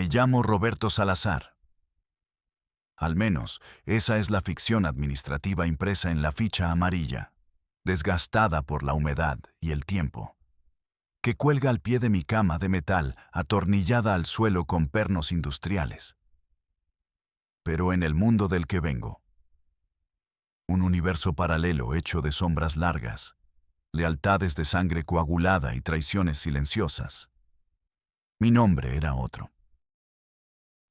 Me llamo Roberto Salazar. Al menos, esa es la ficción administrativa impresa en la ficha amarilla, desgastada por la humedad y el tiempo, que cuelga al pie de mi cama de metal atornillada al suelo con pernos industriales. Pero en el mundo del que vengo, un universo paralelo hecho de sombras largas, lealtades de sangre coagulada y traiciones silenciosas, mi nombre era otro.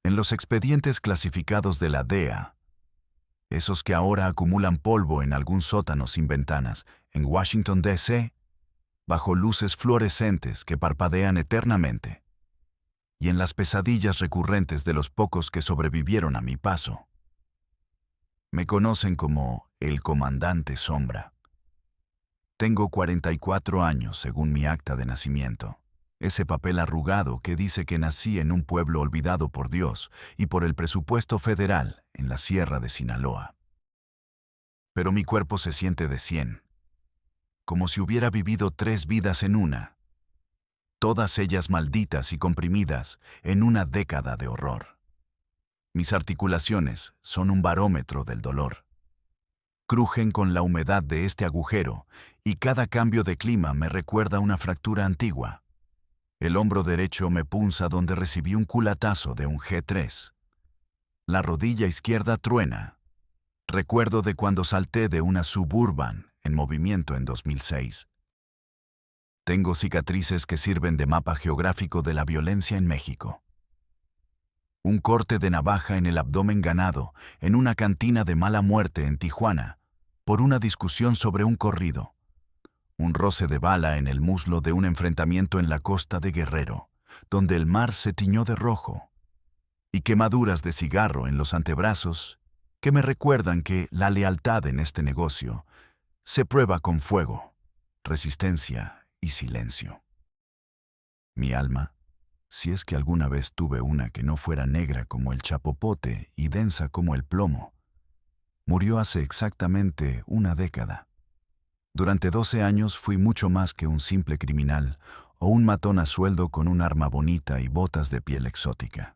En los expedientes clasificados de la DEA, esos que ahora acumulan polvo en algún sótano sin ventanas, en Washington, D.C., bajo luces fluorescentes que parpadean eternamente, y en las pesadillas recurrentes de los pocos que sobrevivieron a mi paso, me conocen como el Comandante Sombra. Tengo 44 años según mi acta de nacimiento. Ese papel arrugado que dice que nací en un pueblo olvidado por Dios y por el presupuesto federal en la Sierra de Sinaloa. Pero mi cuerpo se siente de 100, como si hubiera vivido 3 vidas en una, todas ellas malditas y comprimidas en una década de horror. Mis articulaciones son un barómetro del dolor. Crujen con la humedad de este agujero y cada cambio de clima me recuerda una fractura antigua. El hombro derecho me punza donde recibí un culatazo de un G3. La rodilla izquierda truena. Recuerdo de cuando salté de una Suburban en movimiento en 2006. Tengo cicatrices que sirven de mapa geográfico de la violencia en México. Un corte de navaja en el abdomen ganado en una cantina de mala muerte en Tijuana por una discusión sobre un corrido. Un roce de bala en el muslo de un enfrentamiento en la costa de Guerrero, donde el mar se tiñó de rojo, y quemaduras de cigarro en los antebrazos que me recuerdan que la lealtad en este negocio se prueba con fuego, resistencia y silencio. Mi alma, si es que alguna vez tuve una que no fuera negra como el chapopote y densa como el plomo, murió hace exactamente una década. Durante 12 años fui mucho más que un simple criminal o un matón a sueldo con un arma bonita y botas de piel exótica.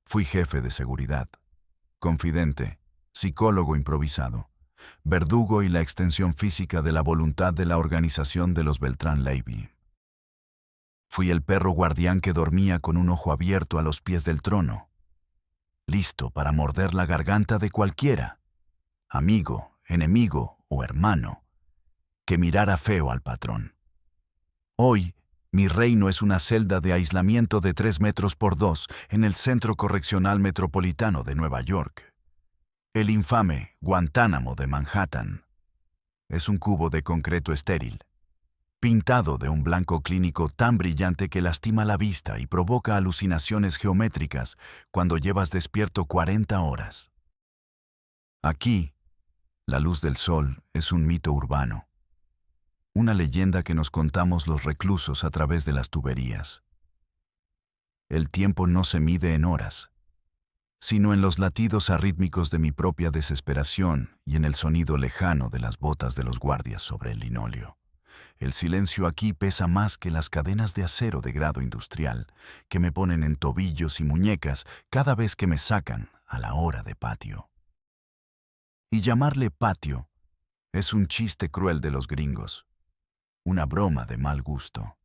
Fui jefe de seguridad, confidente, psicólogo improvisado, verdugo y la extensión física de la voluntad de la organización de los Beltrán Leiby. Fui el perro guardián que dormía con un ojo abierto a los pies del trono, listo para morder la garganta de cualquiera, amigo, enemigo o hermano, que mirara feo al patrón. Hoy, mi reino es una celda de aislamiento de 3 metros por 2 en el Centro Correccional Metropolitano de Nueva York. El infame Guantánamo de Manhattan. Es un cubo de concreto estéril, pintado de un blanco clínico tan brillante que lastima la vista y provoca alucinaciones geométricas cuando llevas despierto 40 horas. Aquí, la luz del sol es un mito urbano. Una leyenda que nos contamos los reclusos a través de las tuberías. El tiempo no se mide en horas, sino en los latidos arrítmicos de mi propia desesperación y en el sonido lejano de las botas de los guardias sobre el linóleo. El silencio aquí pesa más que las cadenas de acero de grado industrial que me ponen en tobillos y muñecas cada vez que me sacan a la hora de patio. Y llamarle patio es un chiste cruel de los gringos. Una broma de mal gusto.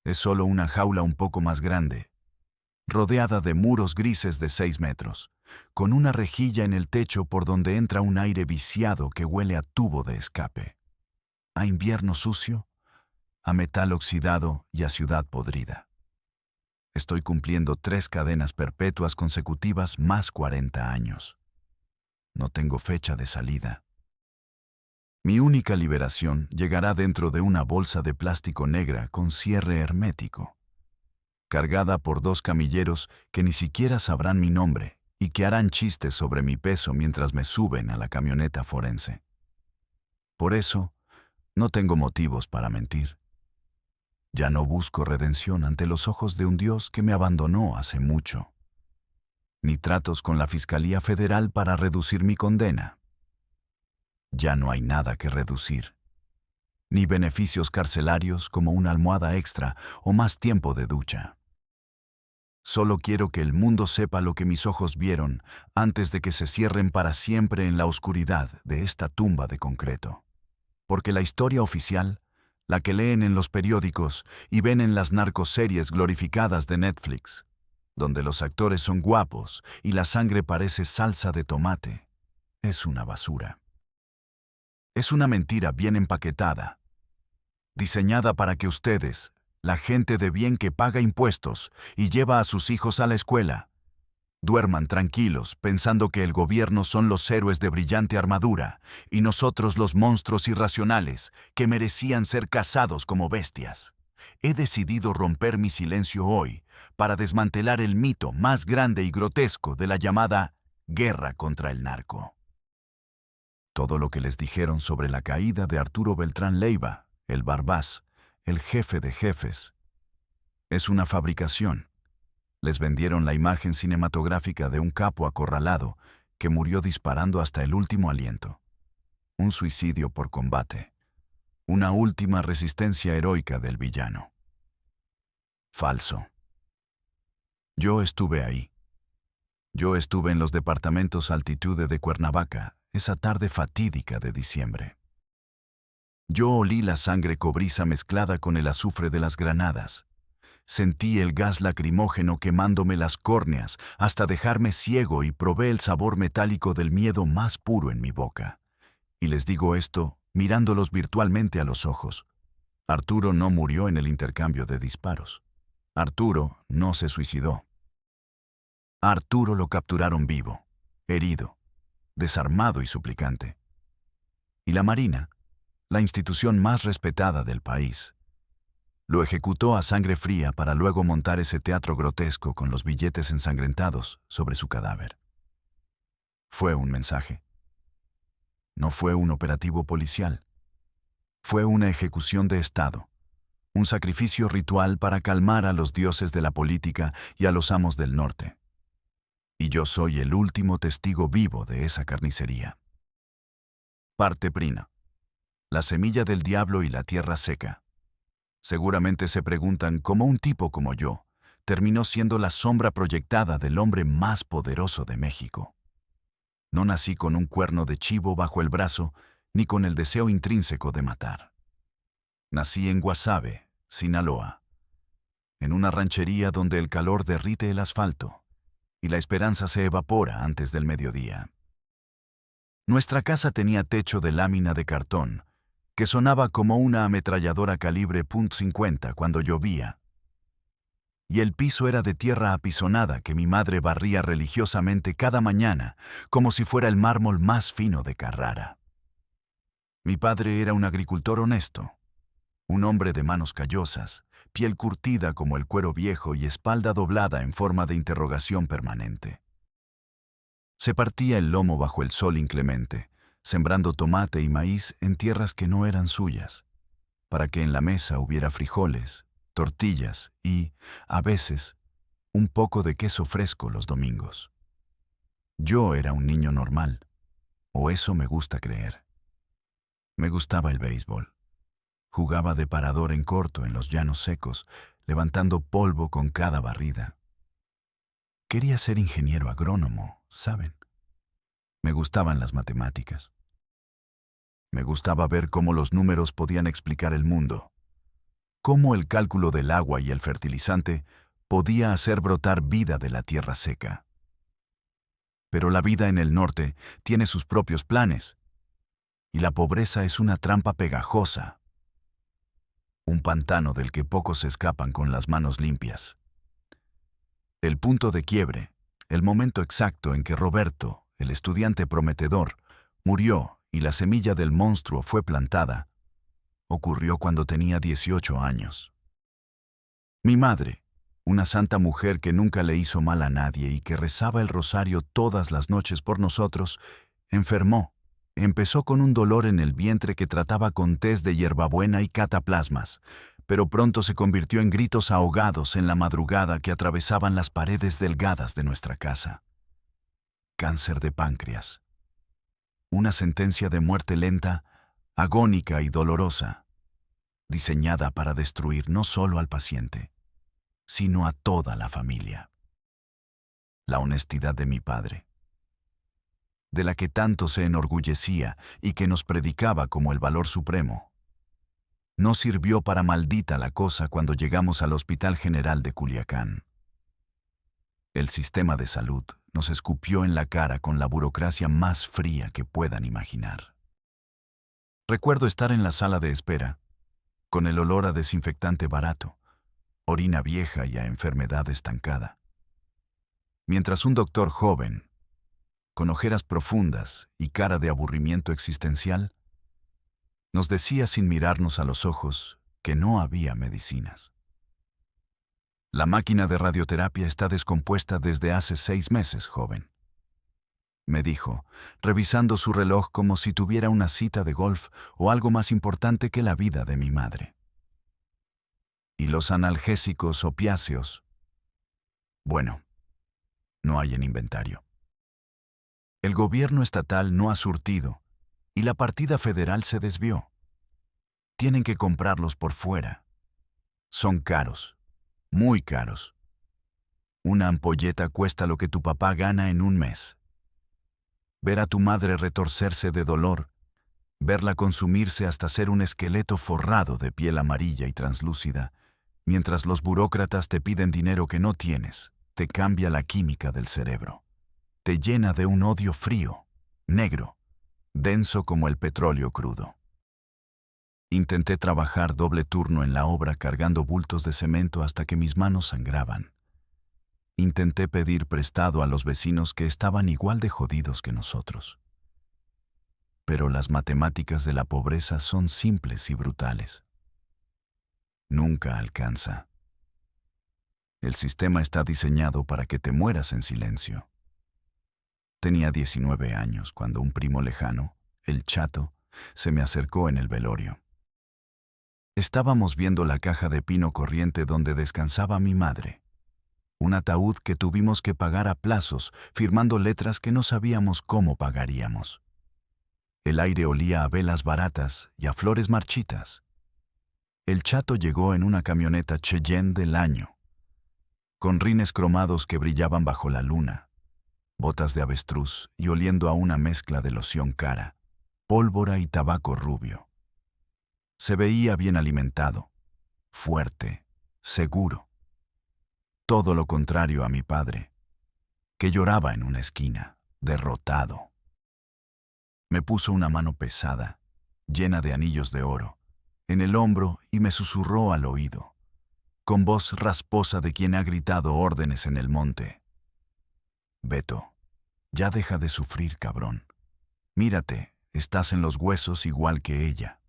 Es solo una jaula un poco más grande, rodeada de muros grises de 6 metros, con una rejilla en el techo por donde entra un aire viciado que huele a tubo de escape, a invierno sucio, a metal oxidado y a ciudad podrida. Estoy cumpliendo 3 cadenas perpetuas consecutivas más 40 años. No tengo fecha de salida. Mi única liberación llegará dentro de una bolsa de plástico negra con cierre hermético, cargada por 2 camilleros que ni siquiera sabrán mi nombre y que harán chistes sobre mi peso mientras me suben a la camioneta forense. Por eso, no tengo motivos para mentir. Ya no busco redención ante los ojos de un Dios que me abandonó hace mucho, ni tratos con la Fiscalía Federal para reducir mi condena. Ya no hay nada que reducir, ni beneficios carcelarios como una almohada extra o más tiempo de ducha. Solo quiero que el mundo sepa lo que mis ojos vieron antes de que se cierren para siempre en la oscuridad de esta tumba de concreto. Porque la historia oficial, la que leen en los periódicos y ven en las narcoseries glorificadas de Netflix, donde los actores son guapos y la sangre parece salsa de tomate, es una basura. Es una mentira bien empaquetada, diseñada para que ustedes, la gente de bien que paga impuestos y lleva a sus hijos a la escuela, duerman tranquilos pensando que el gobierno son los héroes de brillante armadura y nosotros los monstruos irracionales que merecían ser cazados como bestias. He decidido romper mi silencio hoy para desmantelar el mito más grande y grotesco de la llamada guerra contra el narco. Todo lo que les dijeron sobre la caída de Arturo Beltrán Leiva, el Barbás, el jefe de jefes, es una fabricación. Les vendieron la imagen cinematográfica de un capo acorralado que murió disparando hasta el último aliento. Un suicidio por combate. Una última resistencia heroica del villano. Falso. Yo estuve ahí. Yo estuve en los departamentos Altitude de Cuernavaca esa tarde fatídica de diciembre. Yo olí la sangre cobriza mezclada con el azufre de las granadas. Sentí el gas lacrimógeno quemándome las córneas hasta dejarme ciego y probé el sabor metálico del miedo más puro en mi boca. Y les digo esto mirándolos virtualmente a los ojos. Arturo no murió en el intercambio de disparos. Arturo no se suicidó. A Arturo lo capturaron vivo, herido, desarmado y suplicante. Y la Marina, la institución más respetada del país, lo ejecutó a sangre fría para luego montar ese teatro grotesco con los billetes ensangrentados sobre su cadáver. Fue un mensaje. No fue un operativo policial. Fue una ejecución de Estado, un sacrificio ritual para calmar a los dioses de la política y a los amos del norte. Y yo soy el último testigo vivo de esa carnicería. Parte prima. La semilla del diablo y la tierra seca. Seguramente se preguntan cómo un tipo como yo terminó siendo la sombra proyectada del hombre más poderoso de México. No nací con un cuerno de chivo bajo el brazo ni con el deseo intrínseco de matar. Nací en Guasave, Sinaloa, en una ranchería donde el calor derrite el asfalto y la esperanza se evapora antes del mediodía. Nuestra casa tenía techo de lámina de cartón que sonaba como una ametralladora calibre .50 cuando llovía, y el piso era de tierra apisonada que mi madre barría religiosamente cada mañana como si fuera el mármol más fino de Carrara. Mi padre era un agricultor honesto, un hombre de manos callosas, piel curtida como el cuero viejo y espalda doblada en forma de interrogación permanente. Se partía el lomo bajo el sol inclemente, sembrando tomate y maíz en tierras que no eran suyas, para que en la mesa hubiera frijoles, tortillas y, a veces, un poco de queso fresco los domingos. Yo era un niño normal, o eso me gusta creer. Me gustaba el béisbol. Jugaba de parador en corto en los llanos secos, levantando polvo con cada barrida. Quería ser ingeniero agrónomo, ¿saben? Me gustaban las matemáticas. Me gustaba ver cómo los números podían explicar el mundo, cómo el cálculo del agua y el fertilizante podía hacer brotar vida de la tierra seca. Pero la vida en el norte tiene sus propios planes, y la pobreza es una trampa pegajosa, un pantano del que pocos se escapan con las manos limpias. El punto de quiebre, el momento exacto en que Roberto, el estudiante prometedor, murió y la semilla del monstruo fue plantada, ocurrió cuando tenía 18 años. Mi madre, una santa mujer que nunca le hizo mal a nadie y que rezaba el rosario todas las noches por nosotros, enfermó. Empezó con un dolor en el vientre que trataba con tés de hierbabuena y cataplasmas, pero pronto se convirtió en gritos ahogados en la madrugada que atravesaban las paredes delgadas de nuestra casa. Cáncer de páncreas. Una sentencia de muerte lenta, agónica y dolorosa, diseñada para destruir no solo al paciente, sino a toda la familia. la honestidad de mi padre, de la que tanto se enorgullecía y que nos predicaba como el valor supremo. No sirvió para maldita la cosa cuando llegamos al Hospital General de Culiacán. El sistema de salud nos escupió en la cara con la burocracia más fría que puedan imaginar. Recuerdo estar en la sala de espera, con el olor a desinfectante barato, orina vieja y a enfermedad estancada. Mientras un doctor joven, con ojeras profundas y cara de aburrimiento existencial, nos decía sin mirarnos a los ojos que no había medicinas. La máquina de radioterapia está descompuesta desde hace 6 meses, joven, me dijo, revisando su reloj como si tuviera una cita de golf o algo más importante que la vida de mi madre. ¿Y los analgésicos opiáceos? Bueno, no hay en inventario. El gobierno estatal no ha surtido y la partida federal se desvió. Tienen que comprarlos por fuera. Son caros, muy caros. Una ampolleta cuesta lo que tu papá gana en un mes. Ver a tu madre retorcerse de dolor, verla consumirse hasta ser un esqueleto forrado de piel amarilla y translúcida, mientras los burócratas te piden dinero que no tienes, te cambia la química del cerebro. Te llena de un odio frío, negro, denso como el petróleo crudo. Intenté trabajar doble turno en la obra cargando bultos de cemento hasta que mis manos sangraban. Intenté pedir prestado a los vecinos que estaban igual de jodidos que nosotros. Pero las matemáticas de la pobreza son simples y brutales. Nunca alcanza. El sistema está diseñado para que te mueras en silencio. Tenía 19 años cuando un primo lejano, el Chato, se me acercó en el velorio. Estábamos viendo la caja de pino corriente donde descansaba mi madre. Un ataúd que tuvimos que pagar a plazos, firmando letras que no sabíamos cómo pagaríamos. El aire olía a velas baratas y a flores marchitas. El Chato llegó en una camioneta Cheyenne del año, con rines cromados que brillaban bajo la luna, botas de avestruz y oliendo a una mezcla de loción cara, pólvora y tabaco rubio. Se veía bien alimentado, fuerte, seguro. Todo lo contrario a mi padre, que lloraba en una esquina, derrotado. Me puso una mano pesada, llena de anillos de oro, en el hombro y me susurró al oído, con voz rasposa de quien ha gritado órdenes en el monte. Beto, ya deja de sufrir, cabrón. Mírate, estás en los huesos igual que ella.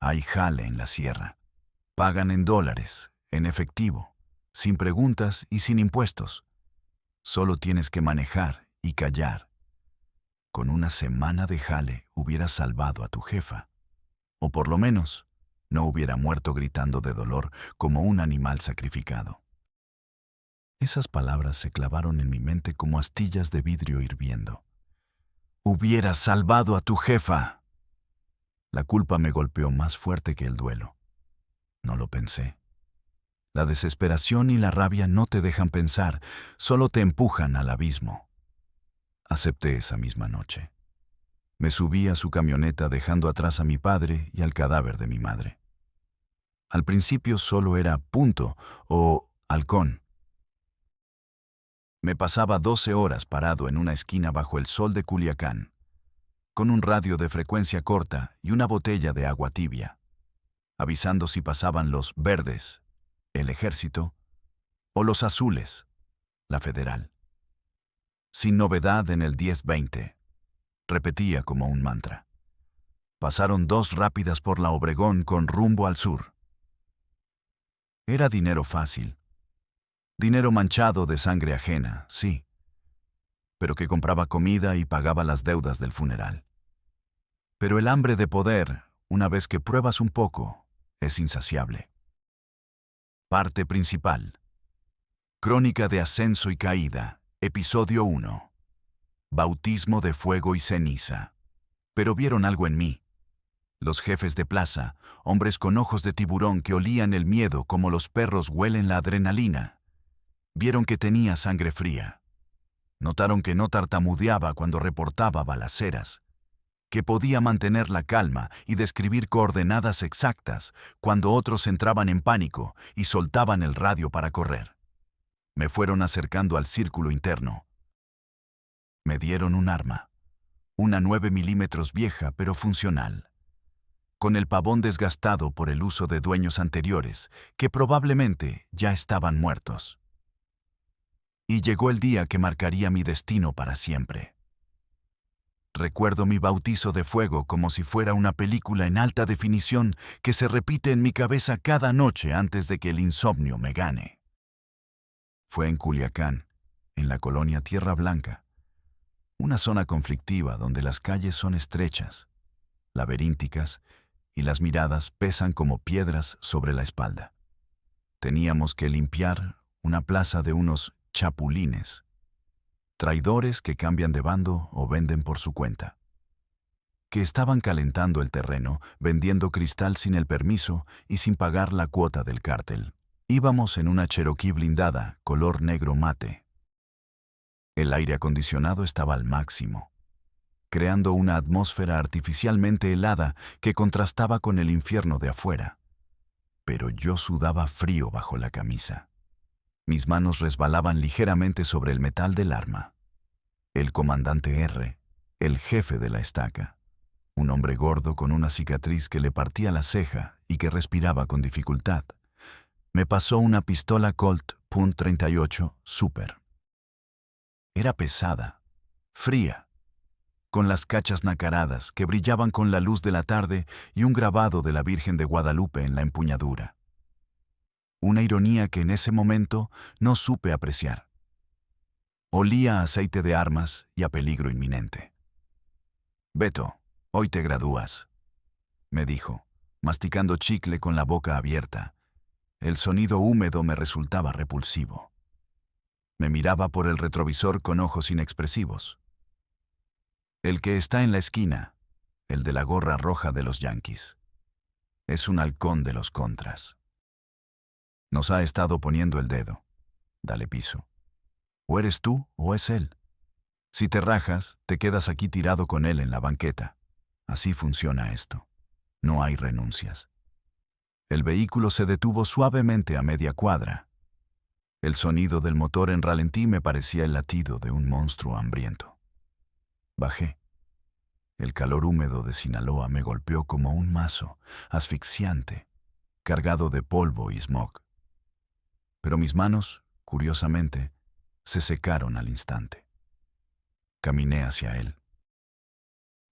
Hay jale en la sierra. Pagan en dólares, en efectivo, sin preguntas y sin impuestos. Solo tienes que manejar y callar. Con una semana de jale hubieras salvado a tu jefa. O por lo menos, no hubiera muerto gritando de dolor como un animal sacrificado. Esas palabras se clavaron en mi mente como astillas de vidrio hirviendo. ¡Hubieras salvado a tu jefa! La culpa me golpeó más fuerte que el duelo. No lo pensé. La desesperación y la rabia no te dejan pensar, solo te empujan al abismo. Acepté esa misma noche. Me subí a su camioneta dejando atrás a mi padre y al cadáver de mi madre. Al principio solo era Punto o Halcón. Me pasaba 12 horas parado en una esquina bajo el sol de Culiacán, con un radio de frecuencia corta y una botella de agua tibia, avisando si pasaban los verdes, el ejército, o los azules, la federal. Sin novedad en el 10-20, repetía como un mantra. Pasaron 2 rápidas por la Obregón con rumbo al sur. Era dinero fácil. Dinero manchado de sangre ajena, sí, pero que compraba comida y pagaba las deudas del funeral. Pero el hambre de poder, una vez que pruebas un poco, es insaciable. Parte principal. Crónica de ascenso y caída, episodio 1. Bautismo de fuego y ceniza. Pero vieron algo en mí. Los jefes de plaza, hombres con ojos de tiburón que olían el miedo como los perros huelen la adrenalina, vieron que tenía sangre fría. Notaron que no tartamudeaba cuando reportaba balaceras, que podía mantener la calma y describir coordenadas exactas cuando otros entraban en pánico y soltaban el radio para correr. Me fueron acercando al círculo interno. Me dieron un arma, una 9 milímetros vieja pero funcional, con el pavón desgastado por el uso de dueños anteriores que probablemente ya estaban muertos. Y llegó el día que marcaría mi destino para siempre. Recuerdo mi bautizo de fuego como si fuera una película en alta definición que se repite en mi cabeza cada noche antes de que el insomnio me gane. Fue en Culiacán, en la colonia Tierra Blanca, una zona conflictiva donde las calles son estrechas, laberínticas, y las miradas pesan como piedras sobre la espalda. Teníamos que limpiar una plaza de unos chapulines, traidores que cambian de bando o venden por su cuenta, que estaban calentando el terreno, vendiendo cristal sin el permiso y sin pagar la cuota del cártel. Íbamos en una Cherokee blindada, color negro mate. El aire acondicionado estaba al máximo, creando una atmósfera artificialmente helada que contrastaba con el infierno de afuera. Pero yo sudaba frío bajo la camisa. Mis manos resbalaban ligeramente sobre el metal del arma. El comandante R, el jefe de la estaca, un hombre gordo con una cicatriz que le partía la ceja y que respiraba con dificultad, me pasó una pistola Colt .38 Super. Era pesada, fría, con las cachas nacaradas que brillaban con la luz de la tarde y un grabado de la Virgen de Guadalupe en la empuñadura. Una ironía que en ese momento no supe apreciar. Olía a aceite de armas y a peligro inminente. «Beto, hoy te gradúas», me dijo, masticando chicle con la boca abierta. El sonido húmedo me resultaba repulsivo. Me miraba por el retrovisor con ojos inexpresivos. «El que está en la esquina, el de la gorra roja de los Yankees. Es un halcón de los contras. Nos ha estado poniendo el dedo. Dale piso. O eres tú o es él. Si te rajas, te quedas aquí tirado con él en la banqueta. Así funciona esto. No hay renuncias». El vehículo se detuvo suavemente a media cuadra. El sonido del motor en ralentí me parecía el latido de un monstruo hambriento. Bajé. El calor húmedo de Sinaloa me golpeó como un mazo, asfixiante, cargado de polvo y smog. Pero mis manos, curiosamente, se secaron al instante. Caminé hacia él.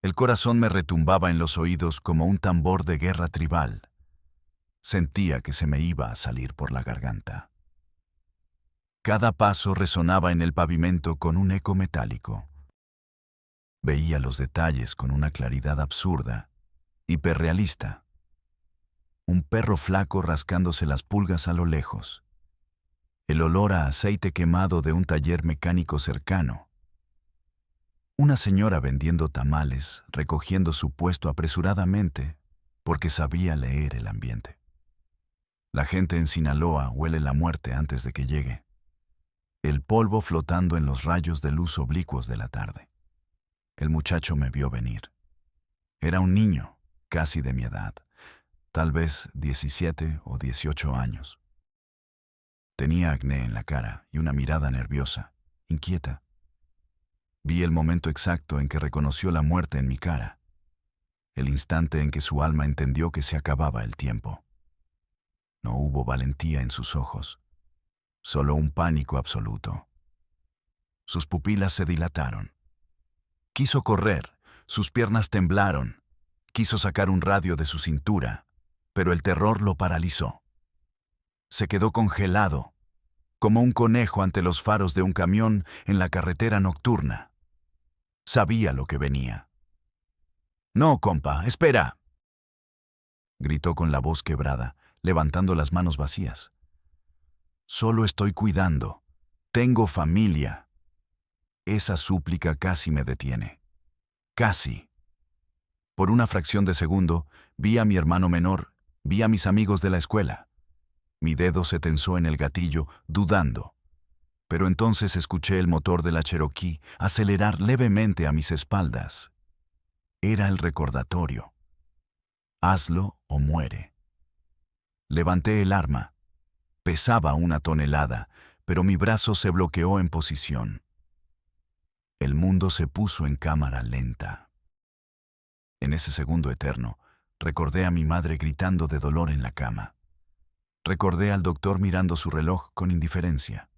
El corazón me retumbaba en los oídos como un tambor de guerra tribal. Sentía que se me iba a salir por la garganta. Cada paso resonaba en el pavimento con un eco metálico. Veía los detalles con una claridad absurda, hiperrealista. Un perro flaco rascándose las pulgas a lo lejos. El olor a aceite quemado de un taller mecánico cercano. Una señora vendiendo tamales, recogiendo su puesto apresuradamente, porque sabía leer el ambiente. La gente en Sinaloa huele la muerte antes de que llegue. El polvo flotando en los rayos de luz oblicuos de la tarde. El muchacho me vio venir. Era un niño, casi de mi edad, tal vez 17 o 18 años. Tenía acné en la cara y una mirada nerviosa, inquieta. Vi el momento exacto en que reconoció la muerte en mi cara, el instante en que su alma entendió que se acababa el tiempo. No hubo valentía en sus ojos, solo un pánico absoluto. Sus pupilas se dilataron. Quiso correr, sus piernas temblaron, quiso sacar un radio de su cintura, pero el terror lo paralizó. Se quedó congelado, como un conejo ante los faros de un camión en la carretera nocturna. Sabía lo que venía. «No, compa, espera», gritó con la voz quebrada, levantando las manos vacías. «Solo estoy cuidando. Tengo familia». Esa súplica casi me detiene. Casi. Por una fracción de segundo, vi a mi hermano menor, vi a mis amigos de la escuela. Mi dedo se tensó en el gatillo, dudando. Pero entonces escuché el motor de la Cherokee acelerar levemente a mis espaldas. Era el recordatorio. Hazlo o muere. Levanté el arma. Pesaba 1 tonelada, pero mi brazo se bloqueó en posición. El mundo se puso en cámara lenta. En ese segundo eterno, recordé a mi madre gritando de dolor en la cama. Recordé al doctor mirando su reloj con indiferencia.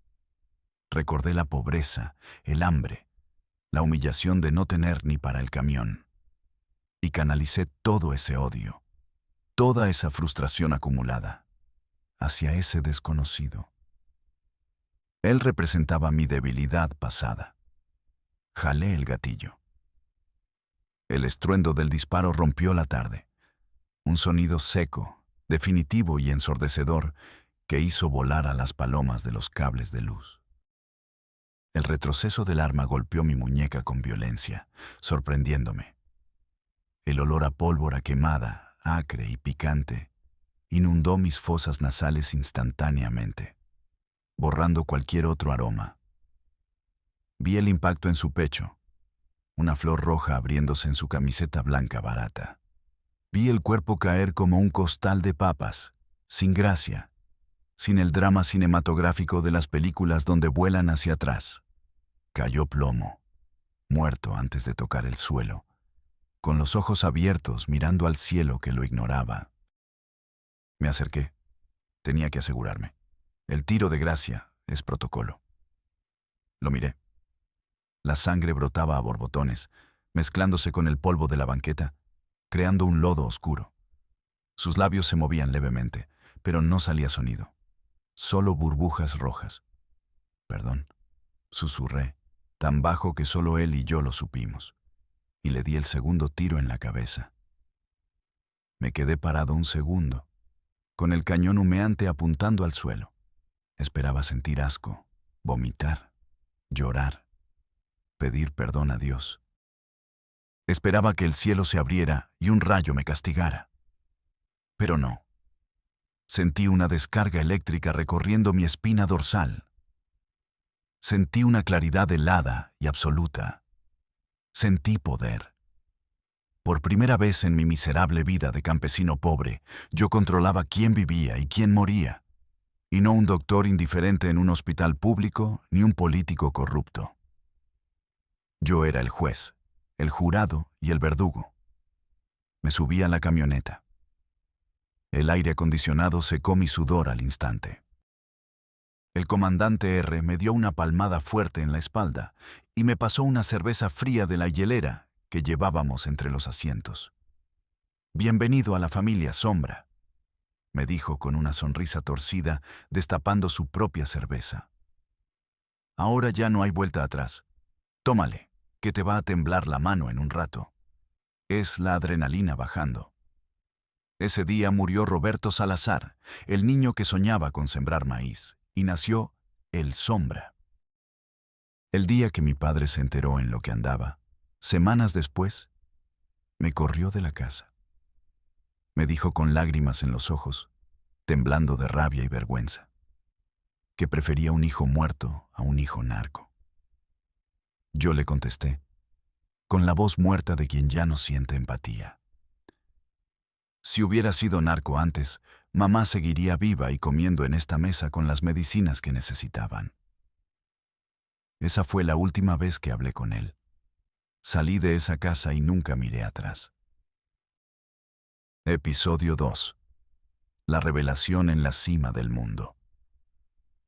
Recordé la pobreza, el hambre, la humillación de no tener ni para el camión. Y canalicé todo ese odio, toda esa frustración acumulada, hacia ese desconocido. Él representaba mi debilidad pasada. Jalé el gatillo. El estruendo del disparo rompió la tarde. Un sonido seco, definitivo y ensordecedor que hizo volar a las palomas de los cables de luz. El retroceso del arma golpeó mi muñeca con violencia, sorprendiéndome. El olor a pólvora quemada, acre y picante, inundó mis fosas nasales instantáneamente, borrando cualquier otro aroma. Vi el impacto en su pecho, una flor roja abriéndose en su camiseta blanca barata. Vi el cuerpo caer como un costal de papas, sin gracia, sin el drama cinematográfico de las películas donde vuelan hacia atrás. Cayó plomo, muerto antes de tocar el suelo, con los ojos abiertos mirando al cielo que lo ignoraba. Me acerqué. Tenía que asegurarme. El tiro de gracia es protocolo. Lo miré. La sangre brotaba a borbotones, mezclándose con el polvo de la banqueta, creando un lodo oscuro. Sus labios se movían levemente, pero no salía sonido. Solo burbujas rojas. Perdón, susurré, tan bajo que solo él y yo lo supimos, y le di el segundo tiro en la cabeza. Me quedé parado un segundo, con el cañón humeante apuntando al suelo. Esperaba sentir asco, vomitar, llorar, pedir perdón a Dios. Esperaba que el cielo se abriera y un rayo me castigara. Pero no. Sentí una descarga eléctrica recorriendo mi espina dorsal. Sentí una claridad helada y absoluta. Sentí poder. Por primera vez en mi miserable vida de campesino pobre, yo controlaba quién vivía y quién moría, y no un doctor indiferente en un hospital público ni un político corrupto. Yo era el juez, el jurado y el verdugo. Me subí a la camioneta. El aire acondicionado secó mi sudor al instante. El comandante R me dio una palmada fuerte en la espalda y me pasó una cerveza fría de la hielera que llevábamos entre los asientos. «Bienvenido a la familia Sombra», me dijo con una sonrisa torcida, destapando su propia cerveza. «Ahora ya no hay vuelta atrás. Tómale, que te va a temblar la mano en un rato. Es la adrenalina bajando». Ese día murió Roberto Salazar, el niño que soñaba con sembrar maíz, y nació el Sombra. El día que mi padre se enteró en lo que andaba, semanas después, me corrió de la casa. Me dijo con lágrimas en los ojos, temblando de rabia y vergüenza, que prefería un hijo muerto a un hijo narco. Yo le contesté, con la voz muerta de quien ya no siente empatía. Si hubiera sido narco antes, mamá seguiría viva y comiendo en esta mesa con las medicinas que necesitaban. Esa fue la última vez que hablé con él. Salí de esa casa y nunca miré atrás. Episodio 2. La revelación en la cima del mundo.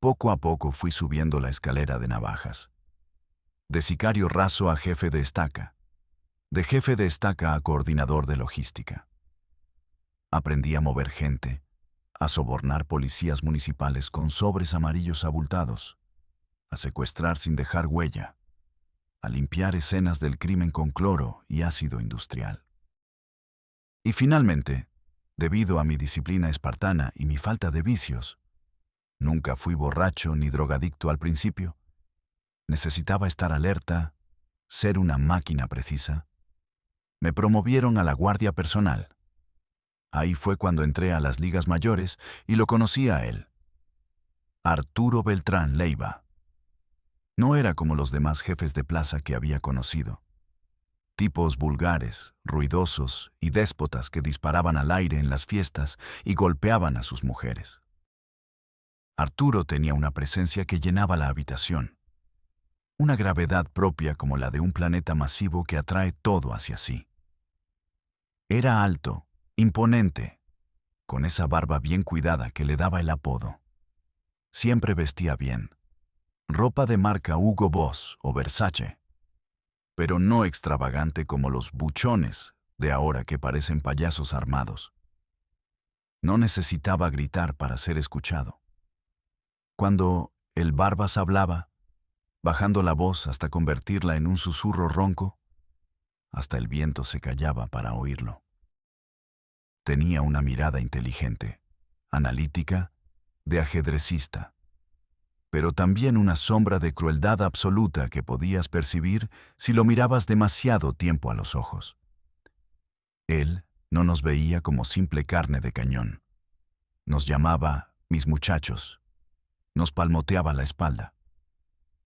Poco a poco fui subiendo la escalera de navajas. De sicario raso a jefe de estaca. De jefe de estaca a coordinador de logística. Aprendí a mover gente, a sobornar policías municipales con sobres amarillos abultados, a secuestrar sin dejar huella, a limpiar escenas del crimen con cloro y ácido industrial. Y finalmente, debido a mi disciplina espartana y mi falta de vicios, nunca fui borracho ni drogadicto al principio, necesitaba estar alerta, ser una máquina precisa. Me promovieron a la guardia personal. Ahí fue cuando entré a las ligas mayores y lo conocí a él. Arturo Beltrán Leiva. No era como los demás jefes de plaza que había conocido. Tipos vulgares, ruidosos y déspotas que disparaban al aire en las fiestas y golpeaban a sus mujeres. Arturo tenía una presencia que llenaba la habitación. Una gravedad propia como la de un planeta masivo que atrae todo hacia sí. Era alto, imponente, con esa barba bien cuidada que le daba el apodo. Siempre vestía bien. Ropa de marca Hugo Boss o Versace, pero no extravagante como los buchones de ahora que parecen payasos armados. No necesitaba gritar para ser escuchado. Cuando el Barbas hablaba, bajando la voz hasta convertirla en un susurro ronco, hasta el viento se callaba para oírlo. Tenía una mirada inteligente, analítica, de ajedrecista, pero también una sombra de crueldad absoluta que podías percibir si lo mirabas demasiado tiempo a los ojos. Él no nos veía como simple carne de cañón. Nos llamaba mis muchachos. Nos palmoteaba la espalda.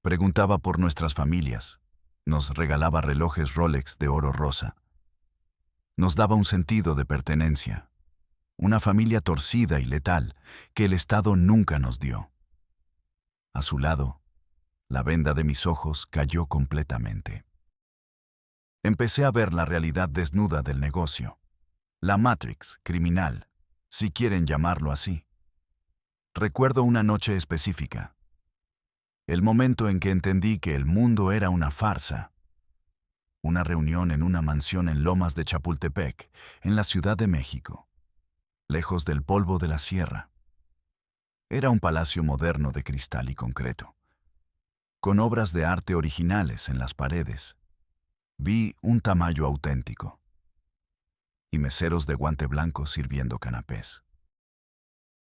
Preguntaba por nuestras familias. Nos regalaba relojes Rolex de oro rosa. Nos daba un sentido de pertenencia. Una familia torcida y letal que el Estado nunca nos dio. A su lado, la venda de mis ojos cayó completamente. Empecé a ver la realidad desnuda del negocio. La Matrix criminal, si quieren llamarlo así. Recuerdo una noche específica. El momento en que entendí que el mundo era una farsa. Una reunión en una mansión en Lomas de Chapultepec, en la Ciudad de México, lejos del polvo de la sierra. Era un palacio moderno de cristal y concreto, con obras de arte originales en las paredes. Vi un tamaño auténtico y meseros de guante blanco sirviendo canapés.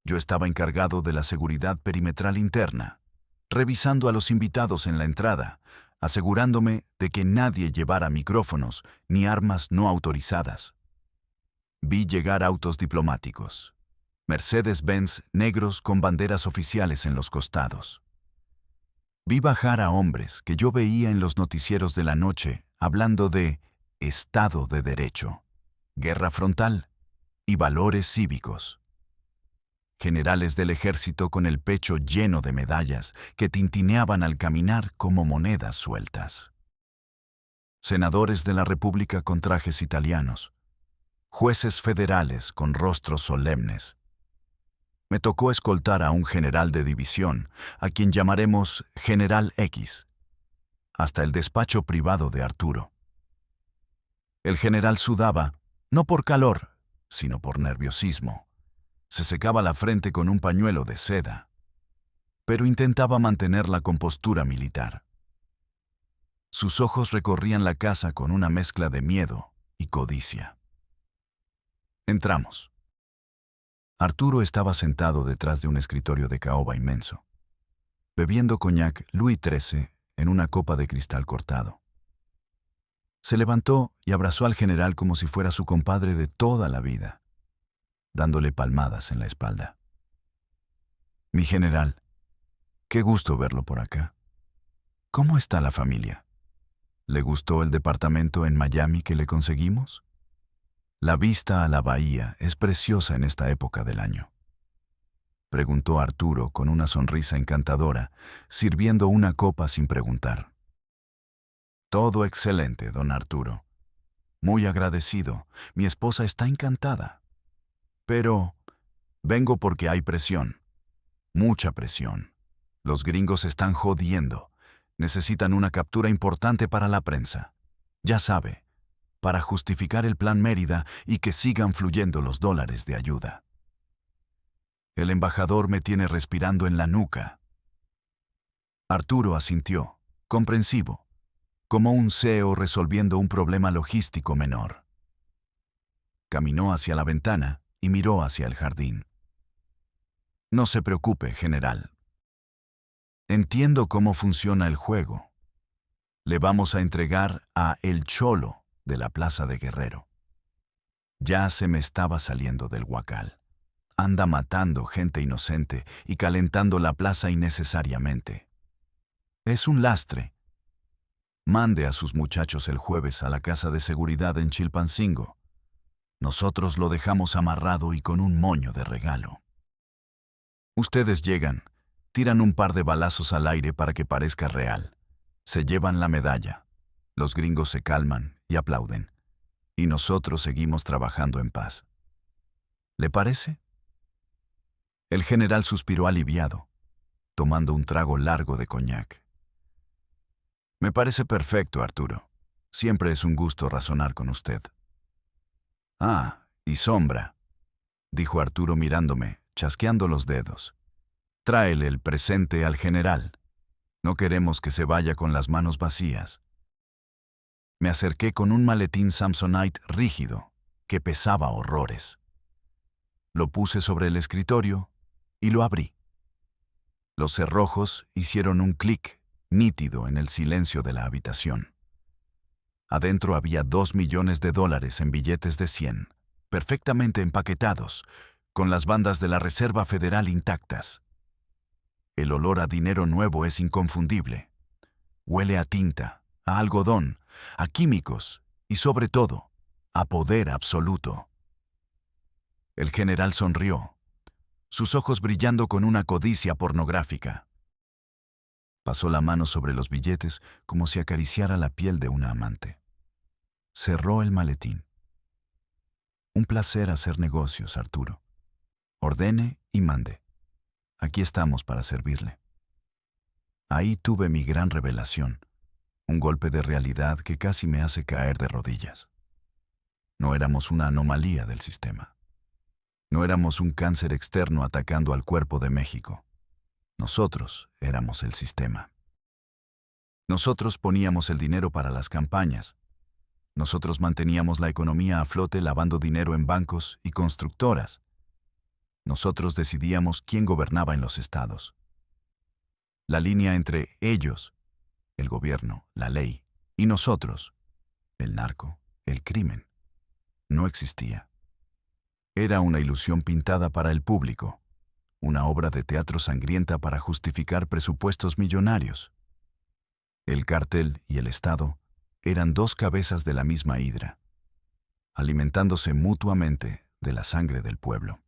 Yo estaba encargado de la seguridad perimetral interna, revisando a los invitados en la entrada, asegurándome de que nadie llevara micrófonos ni armas no autorizadas. Vi llegar autos diplomáticos, Mercedes-Benz negros con banderas oficiales en los costados. Vi bajar a hombres que yo veía en los noticieros de la noche hablando de Estado de Derecho, guerra frontal y valores cívicos. Generales del ejército con el pecho lleno de medallas que tintineaban al caminar como monedas sueltas. Senadores de la República con trajes italianos. Jueces federales con rostros solemnes. Me tocó escoltar a un general de división, a quien llamaremos General X, hasta el despacho privado de Arturo. El general sudaba, no por calor, sino por nerviosismo. Se secaba la frente con un pañuelo de seda, pero intentaba mantener la compostura militar. Sus ojos recorrían la casa con una mezcla de miedo y codicia. Entramos. Arturo estaba sentado detrás de un escritorio de caoba inmenso, bebiendo coñac Louis XIII en una copa de cristal cortado. Se levantó y abrazó al general como si fuera su compadre de toda la vida, dándole palmadas en la espalda. Mi general, qué gusto verlo por acá. ¿Cómo está la familia? ¿Le gustó el departamento en Miami que le conseguimos? La vista a la bahía es preciosa en esta época del año. Preguntó Arturo con una sonrisa encantadora, sirviendo una copa sin preguntar. Todo excelente, don Arturo. Muy agradecido. Mi esposa está encantada. Pero vengo porque hay presión. Mucha presión. Los gringos están jodiendo. Necesitan una captura importante para la prensa. Ya sabe, para justificar el Plan Mérida y que sigan fluyendo los dólares de ayuda. El embajador me tiene respirando en la nuca. Arturo asintió, comprensivo, como un CEO resolviendo un problema logístico menor. Caminó hacia la ventana y miró hacia el jardín. No se preocupe, general. Entiendo cómo funciona el juego. Le vamos a entregar a El Cholo de la Plaza de Guerrero. Ya se me estaba saliendo del huacal. Anda matando gente inocente y calentando la plaza innecesariamente. Es un lastre. Mande a sus muchachos el jueves a la casa de seguridad en Chilpancingo. Nosotros lo dejamos amarrado y con un moño de regalo. Ustedes llegan, tiran un par de balazos al aire para que parezca real. Se llevan la medalla. Los gringos se calman y aplauden. Y nosotros seguimos trabajando en paz. ¿Le parece? El general suspiró aliviado, tomando un trago largo de coñac. Me parece perfecto, Arturo. Siempre es un gusto razonar con usted. Ah, y Sombra, dijo Arturo mirándome, chasqueando los dedos. Tráele el presente al general. No queremos que se vaya con las manos vacías. Me acerqué con un maletín Samsonite rígido, que pesaba horrores. Lo puse sobre el escritorio y lo abrí. Los cerrojos hicieron un clic nítido en el silencio de la habitación. Adentro había $2 millones en billetes de 100, perfectamente empaquetados, con las bandas de la Reserva Federal intactas. El olor a dinero nuevo es inconfundible. Huele a tinta, a algodón, a químicos y, sobre todo, a poder absoluto. El general sonrió, sus ojos brillando con una codicia pornográfica. Pasó la mano sobre los billetes como si acariciara la piel de una amante. Cerró el maletín. Un placer hacer negocios, Arturo. Ordene y mande. Aquí estamos para servirle. Ahí tuve mi gran revelación, un golpe de realidad que casi me hace caer de rodillas. No éramos una anomalía del sistema. No éramos un cáncer externo atacando al cuerpo de México. Nosotros éramos el sistema. Nosotros poníamos el dinero para las campañas. Nosotros manteníamos la economía a flote lavando dinero en bancos y constructoras. Nosotros decidíamos quién gobernaba en los estados. La línea entre ellos, el gobierno, la ley, y nosotros, el narco, el crimen, no existía. Era una ilusión pintada para el público, una obra de teatro sangrienta para justificar presupuestos millonarios. El cártel y el Estado eran dos cabezas de la misma hidra, alimentándose mutuamente de la sangre del pueblo.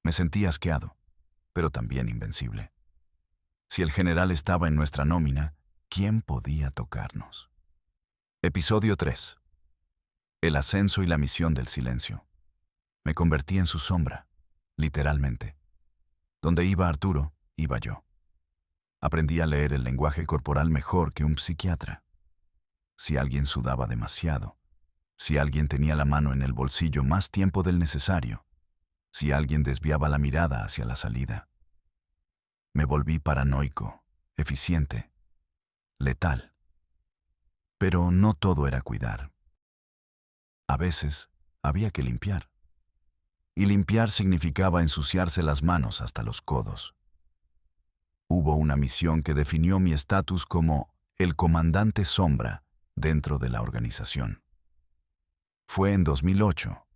Me sentí asqueado, pero también invencible. Si el general estaba en nuestra nómina, ¿quién podía tocarnos? Episodio 3. El ascenso y la misión del silencio. Me convertí en su sombra, literalmente. Donde iba Arturo, iba yo. Aprendí a leer el lenguaje corporal mejor que un psiquiatra. Si alguien sudaba demasiado, si alguien tenía la mano en el bolsillo más tiempo del necesario, si alguien desviaba la mirada hacia la salida. Me volví paranoico, eficiente, letal. Pero no todo era cuidar. A veces había que limpiar. Y limpiar significaba ensuciarse las manos hasta los codos. Hubo una misión que definió mi estatus como el comandante sombra dentro de la organización. Fue en 2008,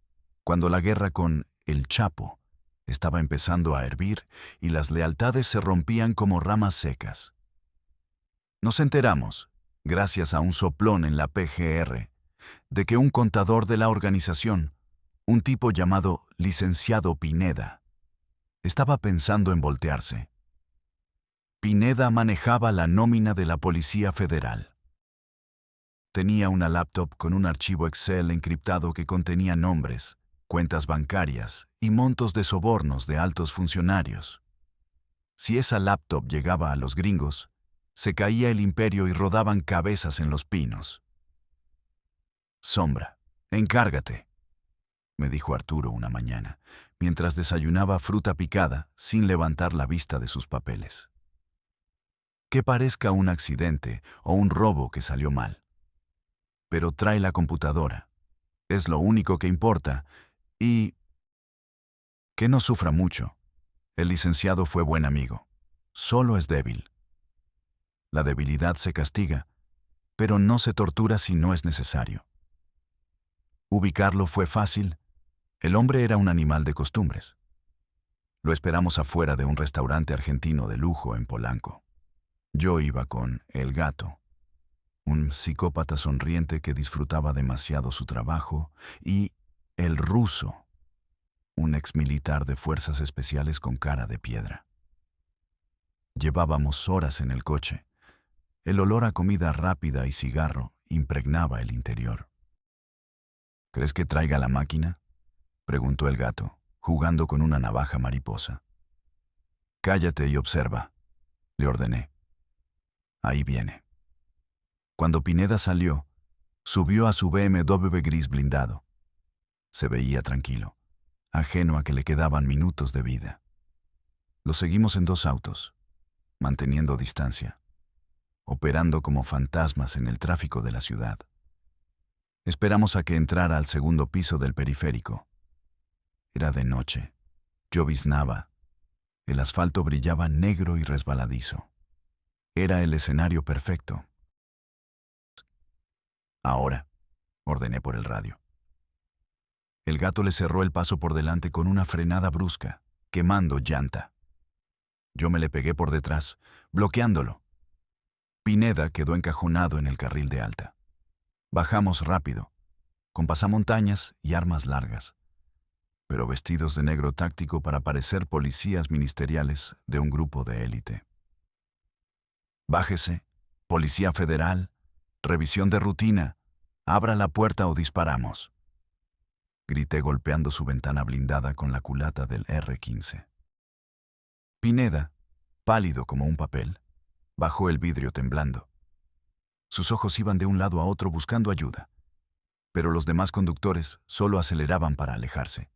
cuando la guerra con El Chapo estaba empezando a hervir y las lealtades se rompían como ramas secas. Nos enteramos, gracias a un soplón en la PGR, de que un contador de la organización, un tipo llamado Licenciado Pineda, estaba pensando en voltearse. Pineda manejaba la nómina de la Policía Federal. Tenía una laptop con un archivo Excel encriptado que contenía nombres, cuentas bancarias y montos de sobornos de altos funcionarios. Si esa laptop llegaba a los gringos, se caía el imperio y rodaban cabezas en los pinos. Sombra, encárgate, me dijo Arturo una mañana, mientras desayunaba fruta picada sin levantar la vista de sus papeles. Que parezca un accidente o un robo que salió mal. Pero trae la computadora. Es lo único que importa y... que no sufra mucho. El licenciado fue buen amigo. Solo es débil. La debilidad se castiga, pero no se tortura si no es necesario. Ubicarlo fue fácil. El hombre era un animal de costumbres. Lo esperamos afuera de un restaurante argentino de lujo en Polanco. Yo iba con el gato, un psicópata sonriente que disfrutaba demasiado su trabajo, y el ruso, un exmilitar de fuerzas especiales con cara de piedra. Llevábamos horas en el coche. El olor a comida rápida y cigarro impregnaba el interior. ¿Crees que traiga la máquina?, preguntó el gato, jugando con una navaja mariposa. Cállate y observa, le ordené. Ahí viene. Cuando Pineda salió, subió a su BMW gris blindado. Se veía tranquilo, ajeno a que le quedaban minutos de vida. Lo seguimos en 2 autos, manteniendo distancia, operando como fantasmas en el tráfico de la ciudad. Esperamos a que entrara al segundo piso del periférico. Era de noche, lloviznaba, el asfalto brillaba negro y resbaladizo. Era el escenario perfecto. Ahora, ordené por el radio. El gato le cerró el paso por delante con una frenada brusca, quemando llanta. Yo me le pegué por detrás, bloqueándolo. Pineda quedó encajonado en el carril de alta. Bajamos rápido, con pasamontañas y armas largas, pero vestidos de negro táctico para parecer policías ministeriales de un grupo de élite. Bájese, Policía Federal, revisión de rutina, abra la puerta o disparamos. Grité golpeando su ventana blindada con la culata del R-15. Pineda, pálido como un papel, bajó el vidrio temblando. Sus ojos iban de un lado a otro buscando ayuda, pero los demás conductores solo aceleraban para alejarse.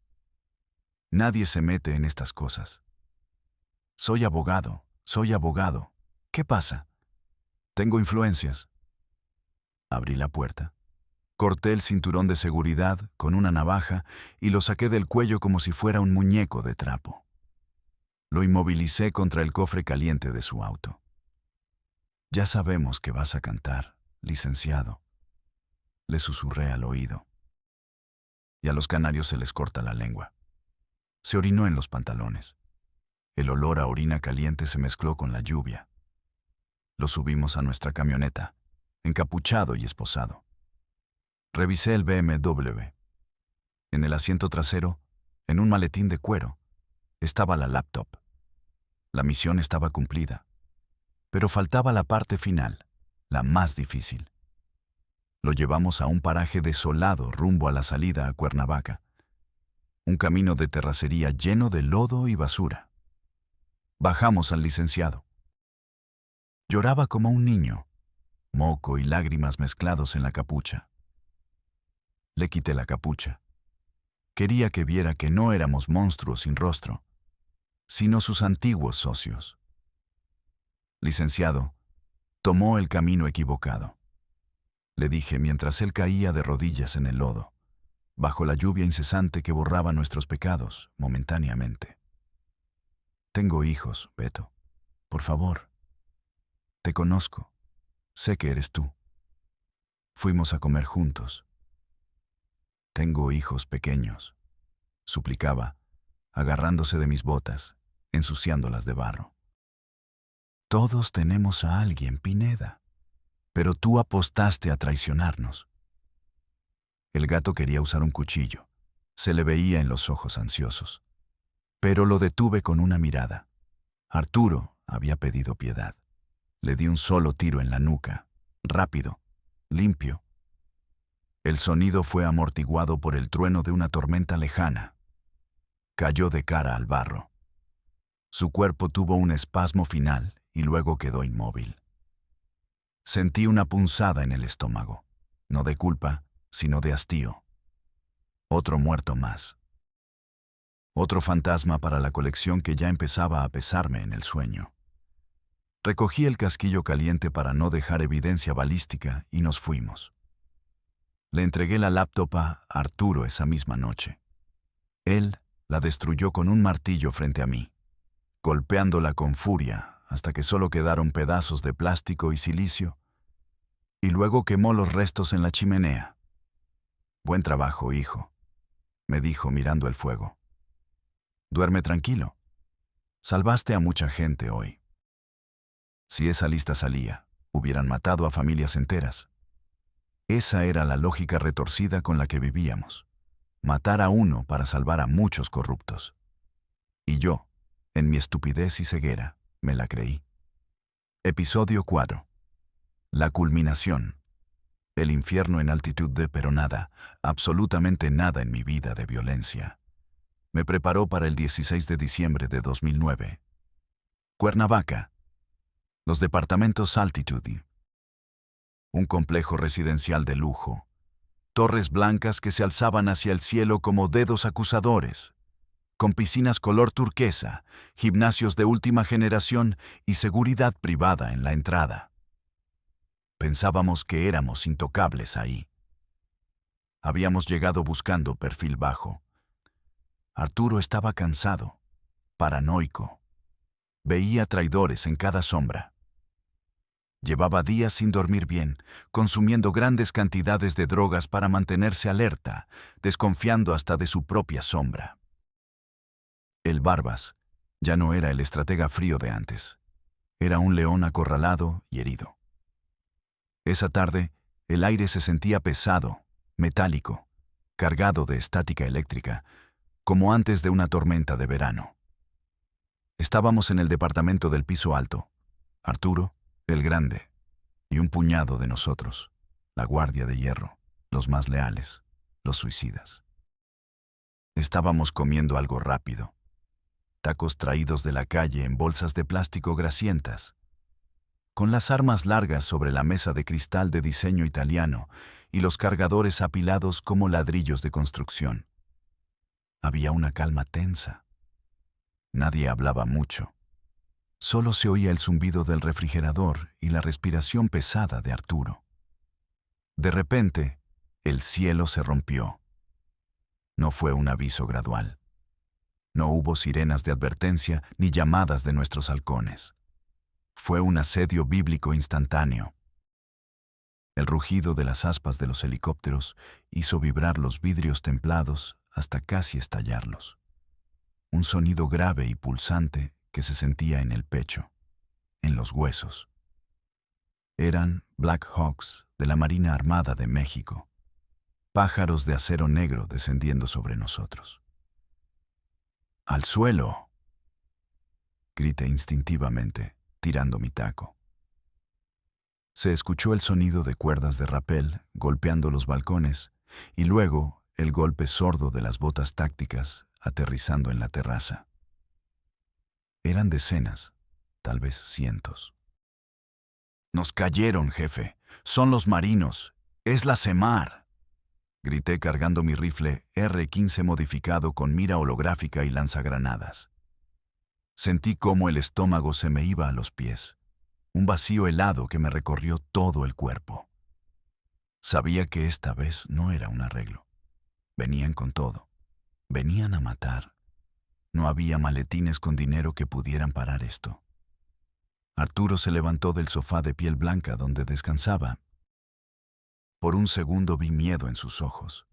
Nadie se mete en estas cosas. Soy abogado. ¿Qué pasa? Tengo influencias. Abrí la puerta. Corté el cinturón de seguridad con una navaja y lo saqué del cuello como si fuera un muñeco de trapo. Lo inmovilicé contra el cofre caliente de su auto. Ya sabemos que vas a cantar, licenciado, le susurré al oído. Y a los canarios se les corta la lengua. Se orinó en los pantalones. El olor a orina caliente se mezcló con la lluvia. Lo subimos a nuestra camioneta, encapuchado y esposado. Revisé el BMW. En el asiento trasero, en un maletín de cuero, estaba la laptop. La misión estaba cumplida, pero faltaba la parte final, la más difícil. Lo llevamos a un paraje desolado rumbo a la salida a Cuernavaca. Un camino de terracería lleno de lodo y basura. Bajamos al licenciado. Lloraba como un niño, moco y lágrimas mezclados en la capucha. Le quité la capucha. Quería que viera que no éramos monstruos sin rostro, sino sus antiguos socios. Licenciado, tomó el camino equivocado, le dije mientras él caía de rodillas en el lodo, bajo la lluvia incesante que borraba nuestros pecados momentáneamente. Tengo hijos, Beto. Por favor. Te conozco. Sé que eres tú. Fuimos a comer juntos. Tengo hijos pequeños, suplicaba, agarrándose de mis botas, ensuciándolas de barro. Todos tenemos a alguien, Pineda, pero tú apostaste a traicionarnos. El gato quería usar un cuchillo. Se le veía en los ojos ansiosos. Pero lo detuve con una mirada. Arturo había pedido piedad. Le di un solo tiro en la nuca, rápido, limpio. El sonido fue amortiguado por el trueno de una tormenta lejana. Cayó de cara al barro. Su cuerpo tuvo un espasmo final y luego quedó inmóvil. Sentí una punzada en el estómago, no de culpa, sino de hastío. Otro muerto más. Otro fantasma para la colección que ya empezaba a pesarme en el sueño. Recogí el casquillo caliente para no dejar evidencia balística y nos fuimos. Le entregué la laptop a Arturo esa misma noche. Él la destruyó con un martillo frente a mí, golpeándola con furia hasta que solo quedaron pedazos de plástico y silicio, y luego quemó los restos en la chimenea. Buen trabajo, hijo, me dijo mirando el fuego. Duerme tranquilo. Salvaste a mucha gente hoy. Si esa lista salía, hubieran matado a familias enteras. Esa era la lógica retorcida con la que vivíamos. Matar a uno para salvar a muchos corruptos. Y yo, en mi estupidez y ceguera, me la creí. Episodio 4. La culminación. El infierno en altitud de pero nada, absolutamente nada en mi vida de violencia. Me preparó para el 16 de diciembre de 2009. Cuernavaca. Los departamentos Altitude. Un complejo residencial de lujo. Torres blancas que se alzaban hacia el cielo como dedos acusadores, con piscinas color turquesa, gimnasios de última generación y seguridad privada en la entrada. Pensábamos que éramos intocables ahí. Habíamos llegado buscando perfil bajo. Arturo estaba cansado, paranoico. Veía traidores en cada sombra. Llevaba días sin dormir bien, consumiendo grandes cantidades de drogas para mantenerse alerta, desconfiando hasta de su propia sombra. El Barbas ya no era el estratega frío de antes. Era un león acorralado y herido. Esa tarde, el aire se sentía pesado, metálico, cargado de estática eléctrica, como antes de una tormenta de verano. Estábamos en el departamento del piso alto. Arturo, el grande, y un puñado de nosotros, la guardia de hierro, los más leales, los suicidas. Estábamos comiendo algo rápido. Tacos traídos de la calle en bolsas de plástico grasientas, con las armas largas sobre la mesa de cristal de diseño italiano y los cargadores apilados como ladrillos de construcción. Había una calma tensa. Nadie hablaba mucho. Solo se oía el zumbido del refrigerador y la respiración pesada de Arturo. De repente, el cielo se rompió. No fue un aviso gradual. No hubo sirenas de advertencia ni llamadas de nuestros halcones. Fue un asedio bíblico instantáneo. El rugido de las aspas de los helicópteros hizo vibrar los vidrios templados hasta casi estallarlos. Un sonido grave y pulsante que se sentía en el pecho, en los huesos. Eran Black Hawks de la Marina Armada de México, pájaros de acero negro descendiendo sobre nosotros. ¡Al suelo!, grité instintivamente, tirando mi taco. Se escuchó el sonido de cuerdas de rapel golpeando los balcones y luego el golpe sordo de las botas tácticas aterrizando en la terraza. Eran decenas, tal vez cientos. «Nos cayeron, jefe. Son los marinos. Es la CEMAR», grité cargando mi rifle R-15 modificado con mira holográfica y lanzagranadas. Sentí cómo el estómago se me iba a los pies, un vacío helado que me recorrió todo el cuerpo. Sabía que esta vez no era un arreglo. Venían con todo. Venían a matar. No había maletines con dinero que pudieran parar esto. Arturo se levantó del sofá de piel blanca donde descansaba. Por un segundo vi miedo en sus ojos.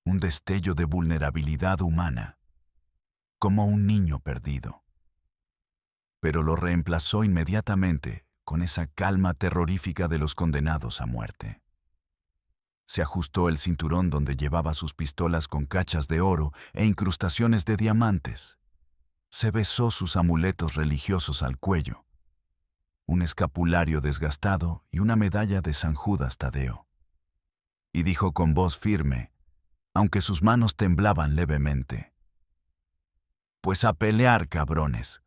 Un destello de vulnerabilidad humana, como un niño perdido. Pero lo reemplazó inmediatamente con esa calma terrorífica de los condenados a muerte. Se ajustó el cinturón donde llevaba sus pistolas con cachas de oro e incrustaciones de diamantes. Se besó sus amuletos religiosos al cuello, un escapulario desgastado y una medalla de San Judas Tadeo. Y dijo con voz firme, aunque sus manos temblaban levemente: «Pues a pelear, cabrones.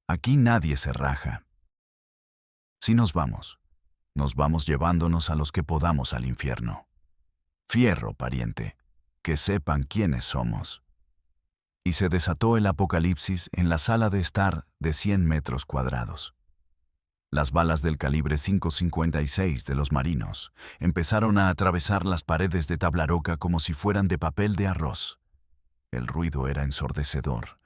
Aquí nadie se raja. Si nos vamos llevándonos a los que podamos al infierno. Fierro, pariente, que sepan quiénes somos». Y se desató el apocalipsis en la sala de estar de 100 metros cuadrados. Las balas del calibre .556 de los marinos empezaron a atravesar las paredes de tablaroca como si fueran de papel de arroz. El ruido era ensordecedor.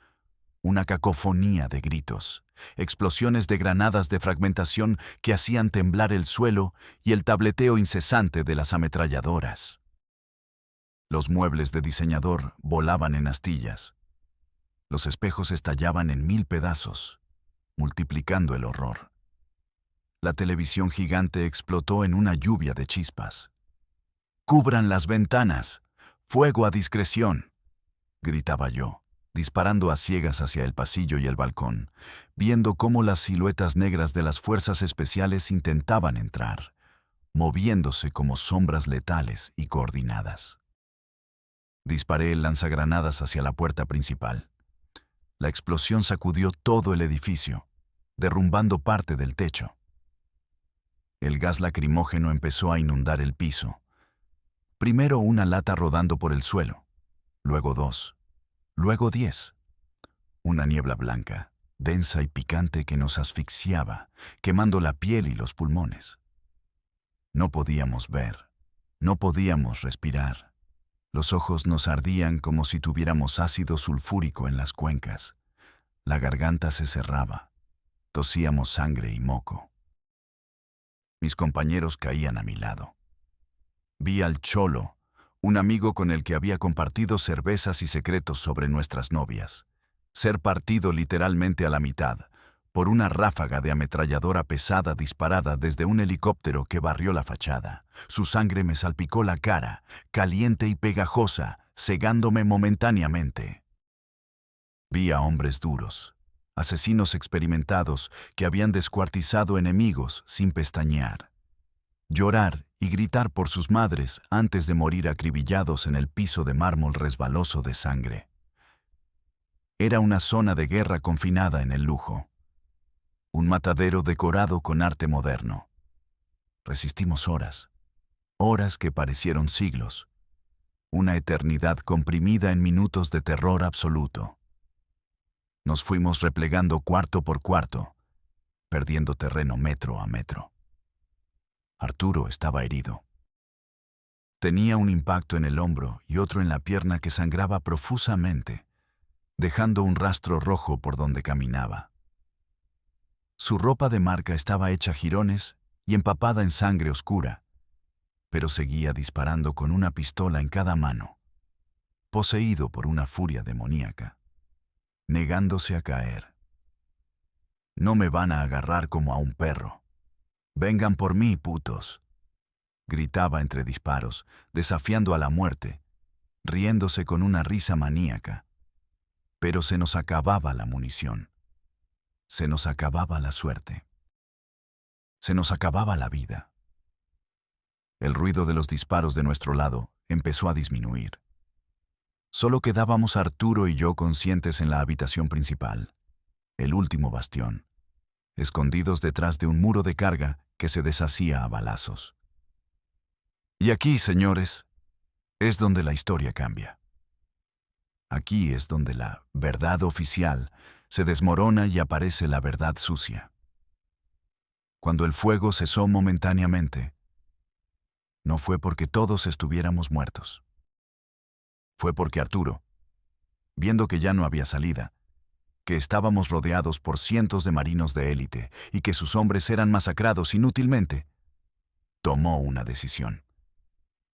Una cacofonía de gritos, explosiones de granadas de fragmentación que hacían temblar el suelo y el tableteo incesante de las ametralladoras. Los muebles de diseñador volaban en astillas. Los espejos estallaban en 1000 pedazos. multiplicando el horror. La televisión gigante explotó en una lluvia de chispas. ¡Cubran las ventanas! ¡Fuego a discreción!, gritaba yo, disparando a ciegas hacia el pasillo y el balcón, viendo cómo las siluetas negras de las fuerzas especiales intentaban entrar, moviéndose como sombras letales y coordinadas. Disparé el lanzagranadas hacia la puerta principal. La explosión sacudió todo el edificio, derrumbando parte del techo. El gas lacrimógeno empezó a inundar el piso. Primero una lata rodando por el suelo, luego 2, luego 10. Una niebla blanca, densa y picante que nos asfixiaba, quemando la piel y los pulmones. No podíamos ver, no podíamos respirar. Los ojos nos ardían como si tuviéramos ácido sulfúrico en las cuencas. La garganta se cerraba. Tosíamos sangre y moco. Mis compañeros caían a mi lado. Vi al Cholo, un amigo con el que había compartido cervezas y secretos sobre nuestras novias, ser partido literalmente a la mitad por una ráfaga de ametralladora pesada disparada desde un helicóptero que barrió la fachada. Su sangre me salpicó la cara, caliente y pegajosa, cegándome momentáneamente. Vi a hombres duros, asesinos experimentados que habían descuartizado enemigos sin pestañear, llorar y gritar por sus madres antes de morir acribillados en el piso de mármol resbaloso de sangre. Era una zona de guerra confinada en el lujo, un matadero decorado con arte moderno. Resistimos horas, horas que parecieron siglos, una eternidad comprimida en minutos de terror absoluto. Nos fuimos replegando cuarto por cuarto, perdiendo terreno metro a metro. Arturo estaba herido. Tenía un impacto en el hombro y otro en la pierna que sangraba profusamente, dejando un rastro rojo por donde caminaba. Su ropa de marca estaba hecha jirones y empapada en sangre oscura, pero seguía disparando con una pistola en cada mano, poseído por una furia demoníaca, negándose a caer. No me van a agarrar como a un perro. Vengan por mí, putos, gritaba entre disparos, desafiando a la muerte, riéndose con una risa maníaca. Pero se nos acababa la munición. Se nos acababa la suerte. Se nos acababa la vida. El ruido de los disparos de nuestro lado empezó a disminuir. Solo quedábamos Arturo y yo conscientes en la habitación principal, el último bastión, escondidos detrás de un muro de carga que se deshacía a balazos. Y aquí, señores, es donde la historia cambia. Aquí es donde la verdad oficial se desmorona y aparece la verdad sucia. Cuando el fuego cesó momentáneamente, no fue porque todos estuviéramos muertos. Fue porque Arturo, viendo que ya no había salida, que estábamos rodeados por cientos de marinos de élite y que sus hombres eran masacrados inútilmente, tomó una decisión.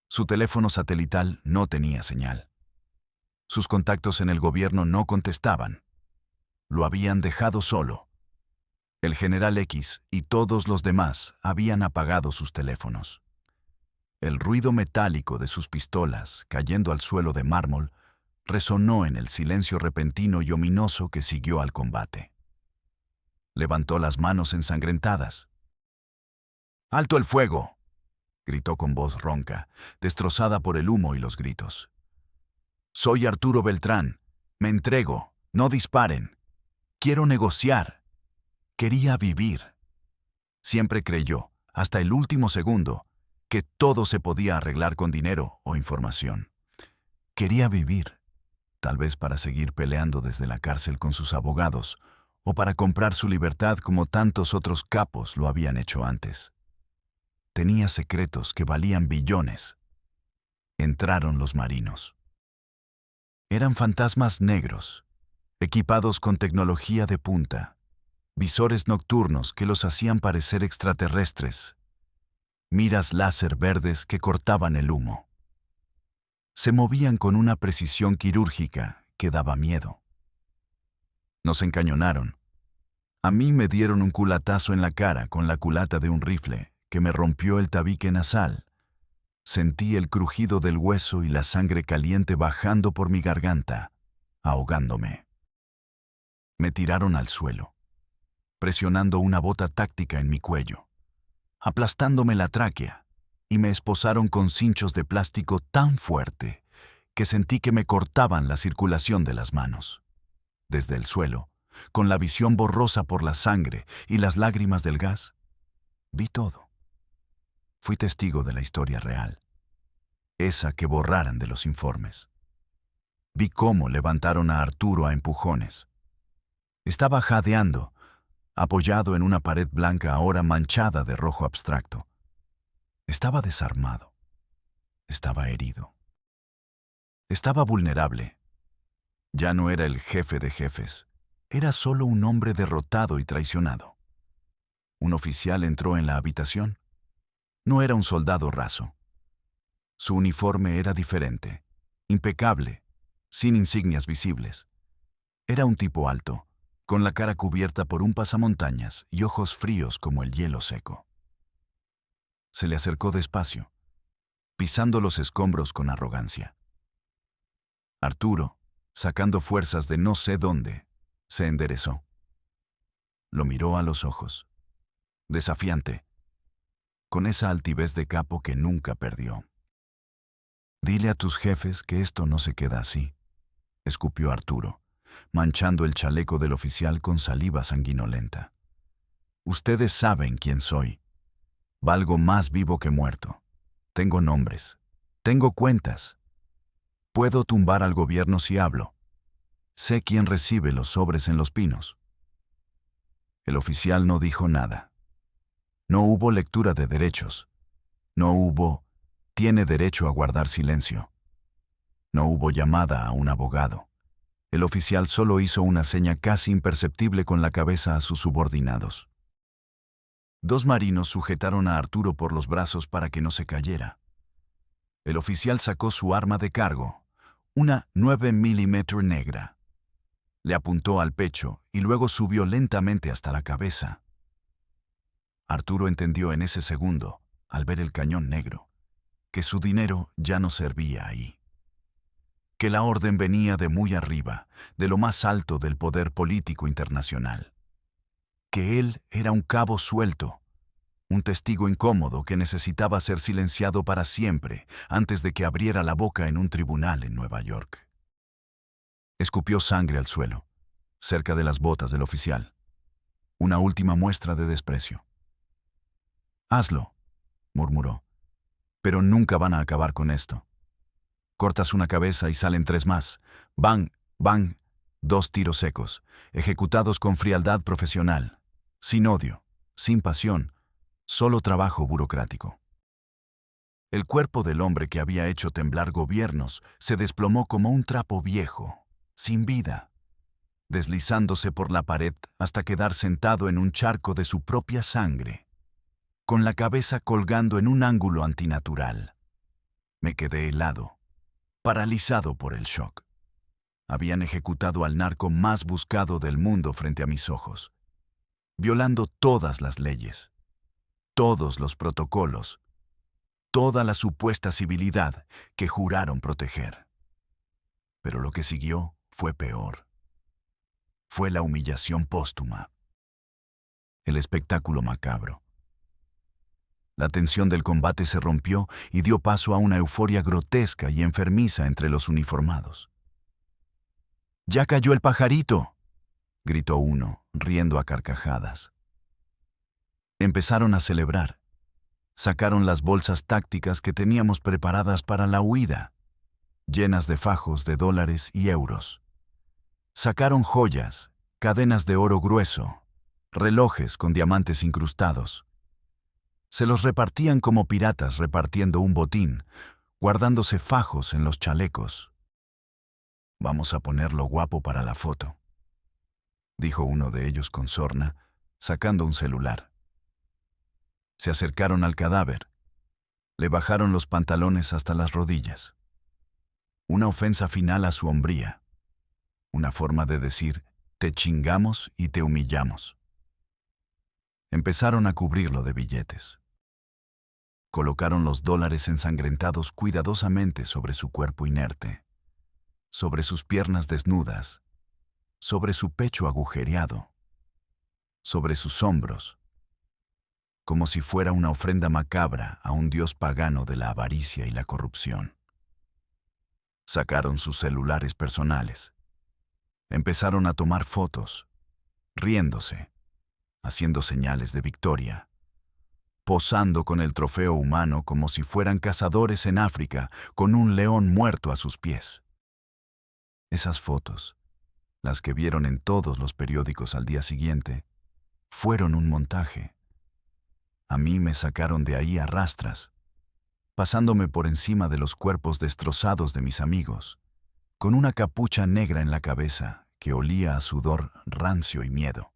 Su teléfono satelital no tenía señal. Sus contactos en el gobierno no contestaban. Lo habían dejado solo. El general X y todos los demás habían apagado sus teléfonos. El ruido metálico de sus pistolas cayendo al suelo de mármol resonó en el silencio repentino y ominoso que siguió al combate. Levantó las manos ensangrentadas. ¡Alto el fuego!, gritó con voz ronca, destrozada por el humo y los gritos. Soy Arturo Beltrán. Me entrego. No disparen. Quiero negociar. Quería vivir. Siempre creyó, hasta el último segundo, que todo se podía arreglar con dinero o información. Quería vivir, tal vez para seguir peleando desde la cárcel con sus abogados, o para comprar su libertad como tantos otros capos lo habían hecho antes. Tenía secretos que valían billones. Entraron los marinos. Eran fantasmas negros, equipados con tecnología de punta, visores nocturnos que los hacían parecer extraterrestres, miras láser verdes que cortaban el humo. Se movían con una precisión quirúrgica que daba miedo. Nos encañonaron. A mí me dieron un culatazo en la cara con la culata de un rifle que me rompió el tabique nasal. Sentí el crujido del hueso y la sangre caliente bajando por mi garganta, ahogándome. Me tiraron al suelo, presionando una bota táctica en mi cuello, aplastándome la tráquea, y me esposaron con cinchos de plástico tan fuerte que sentí que me cortaban la circulación de las manos. Desde el suelo, con la visión borrosa por la sangre y las lágrimas del gas, vi todo. Fui testigo de la historia real, esa que borraran de los informes. Vi cómo levantaron a Arturo a empujones. Estaba jadeando, apoyado en una pared blanca ahora manchada de rojo abstracto. Estaba desarmado. Estaba herido. Estaba vulnerable. Ya no era el jefe de jefes. Era solo un hombre derrotado y traicionado. Un oficial entró en la habitación. No era un soldado raso. Su uniforme era diferente, impecable, sin insignias visibles. Era un tipo alto, con la cara cubierta por un pasamontañas y ojos fríos como el hielo seco. Se le acercó despacio, pisando los escombros con arrogancia. Arturo, sacando fuerzas de no sé dónde, se enderezó. Lo miró a los ojos, desafiante, con esa altivez de capo que nunca perdió. «Dile a tus jefes que esto no se queda así», escupió Arturo, manchando el chaleco del oficial con saliva sanguinolenta. «Ustedes saben quién soy. Valgo más vivo que muerto. Tengo nombres. Tengo cuentas. Puedo tumbar al gobierno si hablo. Sé quién recibe los sobres en Los Pinos». El oficial no dijo nada. No hubo lectura de derechos. No hubo «tiene derecho a guardar silencio». No hubo llamada a un abogado. El oficial solo hizo una seña casi imperceptible con la cabeza a sus subordinados. Dos marinos sujetaron a Arturo por los brazos para que no se cayera. El oficial sacó su arma de cargo, una 9 mm negra. Le apuntó al pecho y luego subió lentamente hasta la cabeza. Arturo entendió en ese segundo, al ver el cañón negro, que su dinero ya no servía ahí. Que la orden venía de muy arriba, de lo más alto del poder político internacional. Que él era un cabo suelto, un testigo incómodo que necesitaba ser silenciado para siempre antes de que abriera la boca en un tribunal en Nueva York. Escupió sangre al suelo, cerca de las botas del oficial. Una última muestra de desprecio. «Hazlo», murmuró, «pero nunca van a acabar con esto. Cortas una cabeza y salen 3 más. Bang, bang, 2 tiros secos, ejecutados con frialdad profesional, sin odio, sin pasión, solo trabajo burocrático». El cuerpo del hombre que había hecho temblar gobiernos se desplomó como un trapo viejo, sin vida, deslizándose por la pared hasta quedar sentado en un charco de su propia sangre, con la cabeza colgando en un ángulo antinatural. Me quedé helado, paralizado por el shock. Habían ejecutado al narco más buscado del mundo frente a mis ojos, violando todas las leyes, todos los protocolos, toda la supuesta civilidad que juraron proteger. Pero lo que siguió fue peor. Fue la humillación póstuma, el espectáculo macabro. La tensión del combate se rompió y dio paso a una euforia grotesca y enfermiza entre los uniformados. «¡Ya cayó el pajarito!», gritó uno, riendo a carcajadas. Empezaron a celebrar. Sacaron las bolsas tácticas que teníamos preparadas para la huida, llenas de fajos de dólares y euros. Sacaron joyas, cadenas de oro grueso, relojes con diamantes incrustados. Se los repartían como piratas repartiendo un botín, guardándose fajos en los chalecos. «Vamos a ponerlo guapo para la foto», dijo uno de ellos con sorna, sacando un celular. Se acercaron al cadáver. Le bajaron los pantalones hasta las rodillas. Una ofensa final a su hombría. Una forma de decir, te chingamos y te humillamos. Empezaron a cubrirlo de billetes. Colocaron los dólares ensangrentados cuidadosamente sobre su cuerpo inerte, sobre sus piernas desnudas, sobre su pecho agujereado, sobre sus hombros, como si fuera una ofrenda macabra a un dios pagano de la avaricia y la corrupción. Sacaron sus celulares personales. Empezaron a tomar fotos, riéndose, haciendo señales de victoria, posando con el trofeo humano como si fueran cazadores en África con un león muerto a sus pies. Esas fotos, las que vieron en todos los periódicos al día siguiente, fueron un montaje. A mí me sacaron de ahí a rastras, pasándome por encima de los cuerpos destrozados de mis amigos, con una capucha negra en la cabeza que olía a sudor rancio y miedo.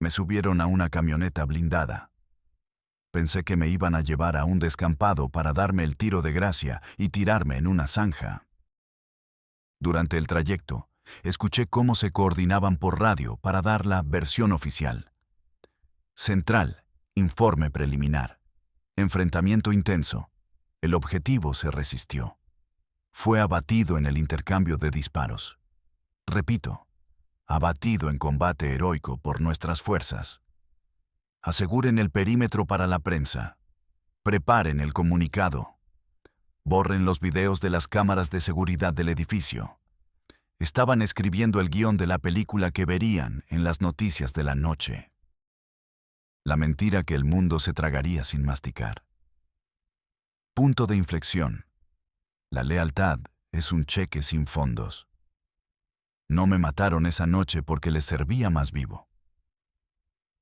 Me subieron a una camioneta blindada. Pensé que me iban a llevar a un descampado para darme el tiro de gracia y tirarme en una zanja. Durante el trayecto, escuché cómo se coordinaban por radio para dar la versión oficial. Central, informe preliminar. Enfrentamiento intenso. El objetivo se resistió. Fue abatido en el intercambio de disparos. Repito, abatido en combate heroico por nuestras fuerzas. Aseguren el perímetro para la prensa. Preparen el comunicado. Borren los videos de las cámaras de seguridad del edificio. Estaban escribiendo el guión de la película que verían en las noticias de la noche. La mentira que el mundo se tragaría sin masticar. Punto de inflexión. La lealtad es un cheque sin fondos. No me mataron esa noche porque les servía más vivo.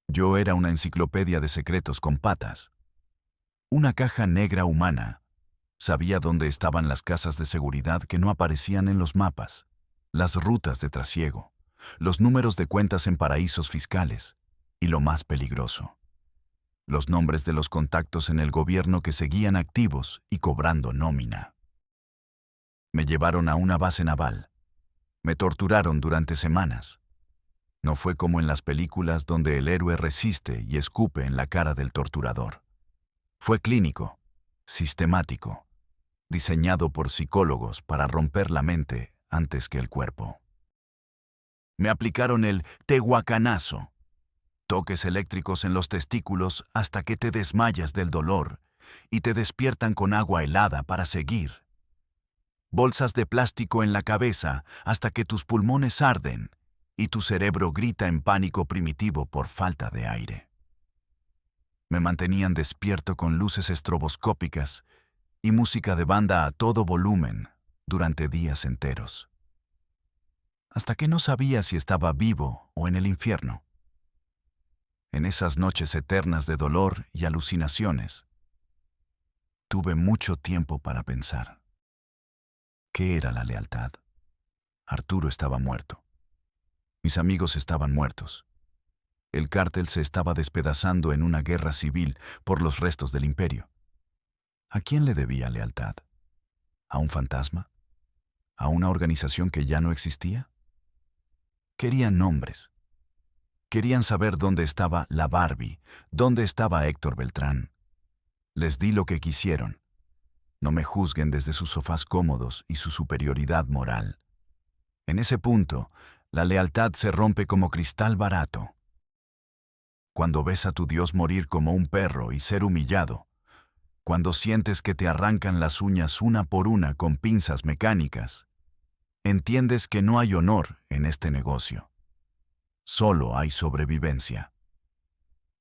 Yo era una enciclopedia de secretos con patas. Una caja negra humana. Sabía dónde estaban las casas de seguridad que no aparecían en los mapas, las rutas de trasiego, los números de cuentas en paraísos fiscales y lo más peligroso, los nombres de los contactos en el gobierno que seguían activos y cobrando nómina. Me llevaron a una base naval. Me torturaron durante semanas. No fue como en las películas donde el héroe resiste y escupe en la cara del torturador. Fue clínico, sistemático, diseñado por psicólogos para romper la mente antes que el cuerpo. Me aplicaron el tehuacanazo, toques eléctricos en los testículos hasta que te desmayas del dolor y te despiertan con agua helada para seguir. Bolsas de plástico en la cabeza hasta que tus pulmones arden y tu cerebro grita en pánico primitivo por falta de aire. Me mantenían despierto con luces estroboscópicas y música de banda a todo volumen durante días enteros. Hasta que no sabía si estaba vivo o en el infierno. En esas noches eternas de dolor y alucinaciones, tuve mucho tiempo para pensar. ¿Qué era la lealtad? Arturo estaba muerto. Mis amigos estaban muertos. El cártel se estaba despedazando en una guerra civil por los restos del imperio. ¿A quién le debía lealtad? ¿A un fantasma? ¿A una organización que ya no existía? Querían nombres. Querían saber dónde estaba la Barbie, dónde estaba Héctor Beltrán. Les di lo que quisieron. No me juzguen desde sus sofás cómodos y su superioridad moral. En ese punto, la lealtad se rompe como cristal barato. Cuando ves a tu Dios morir como un perro y ser humillado, cuando sientes que te arrancan las uñas una por una con pinzas mecánicas, entiendes que no hay honor en este negocio. Solo hay sobrevivencia.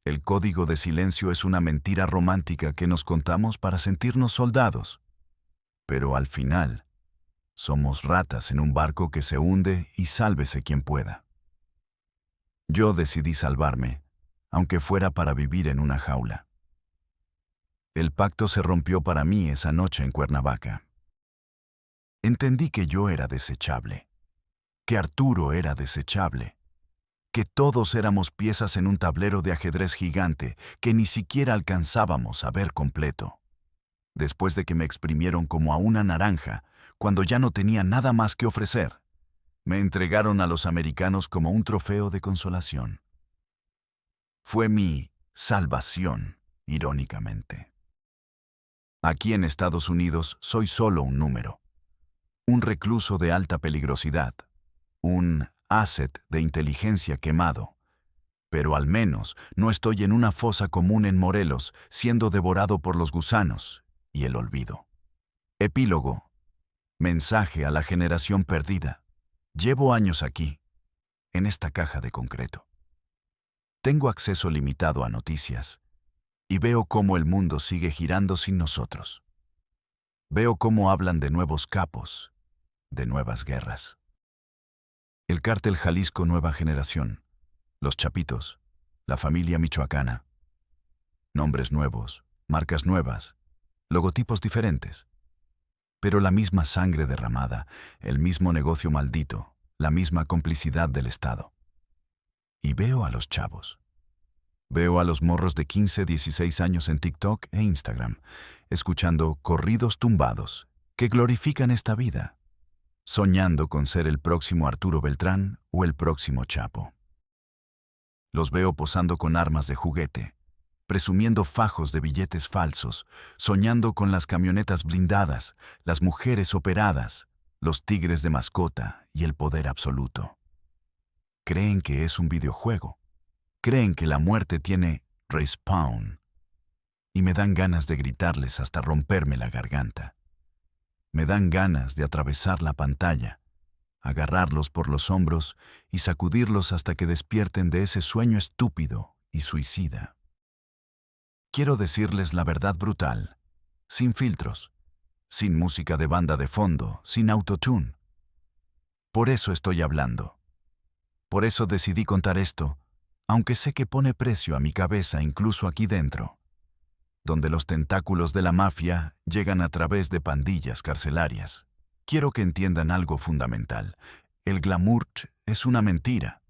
El código de silencio es una mentira romántica que nos contamos para sentirnos soldados. Pero al final, somos ratas en un barco que se hunde y sálvese quien pueda. Yo decidí salvarme, aunque fuera para vivir en una jaula. El pacto se rompió para mí esa noche en Cuernavaca. Entendí que yo era desechable, que Arturo era desechable, que todos éramos piezas en un tablero de ajedrez gigante que ni siquiera alcanzábamos a ver completo. Después de que me exprimieron como a una naranja, cuando ya no tenía nada más que ofrecer, me entregaron a los americanos como un trofeo de consolación. Fue mi salvación, irónicamente. Aquí en Estados Unidos soy solo un número, un recluso de alta peligrosidad, un asset de inteligencia quemado. Pero al menos no estoy en una fosa común en Morelos, siendo devorado por los gusanos y el olvido. Epílogo. Mensaje a la generación perdida. Llevo años aquí, en esta caja de concreto. Tengo acceso limitado a noticias y veo cómo el mundo sigue girando sin nosotros. Veo cómo hablan de nuevos capos, de nuevas guerras. El cártel Jalisco Nueva Generación, los Chapitos, la familia michoacana. Nombres nuevos, marcas nuevas, logotipos diferentes. Pero la misma sangre derramada, el mismo negocio maldito, la misma complicidad del Estado. Y veo a los chavos. Veo a los morros de 15, 16 años en TikTok e Instagram, escuchando corridos tumbados que glorifican esta vida, soñando con ser el próximo Arturo Beltrán o el próximo Chapo. Los veo posando con armas de juguete, presumiendo fajos de billetes falsos, soñando con las camionetas blindadas, las mujeres operadas, los tigres de mascota y el poder absoluto. Creen que es un videojuego. Creen que la muerte tiene respawn. Y me dan ganas de gritarles hasta romperme la garganta. Me dan ganas de atravesar la pantalla, agarrarlos por los hombros y sacudirlos hasta que despierten de ese sueño estúpido y suicida. Quiero decirles la verdad brutal, sin filtros, sin música de banda de fondo, sin autotune. Por eso estoy hablando. Por eso decidí contar esto, aunque sé que pone precio a mi cabeza incluso aquí dentro, donde los tentáculos de la mafia llegan a través de pandillas carcelarias. Quiero que entiendan algo fundamental. El glamour es una mentira.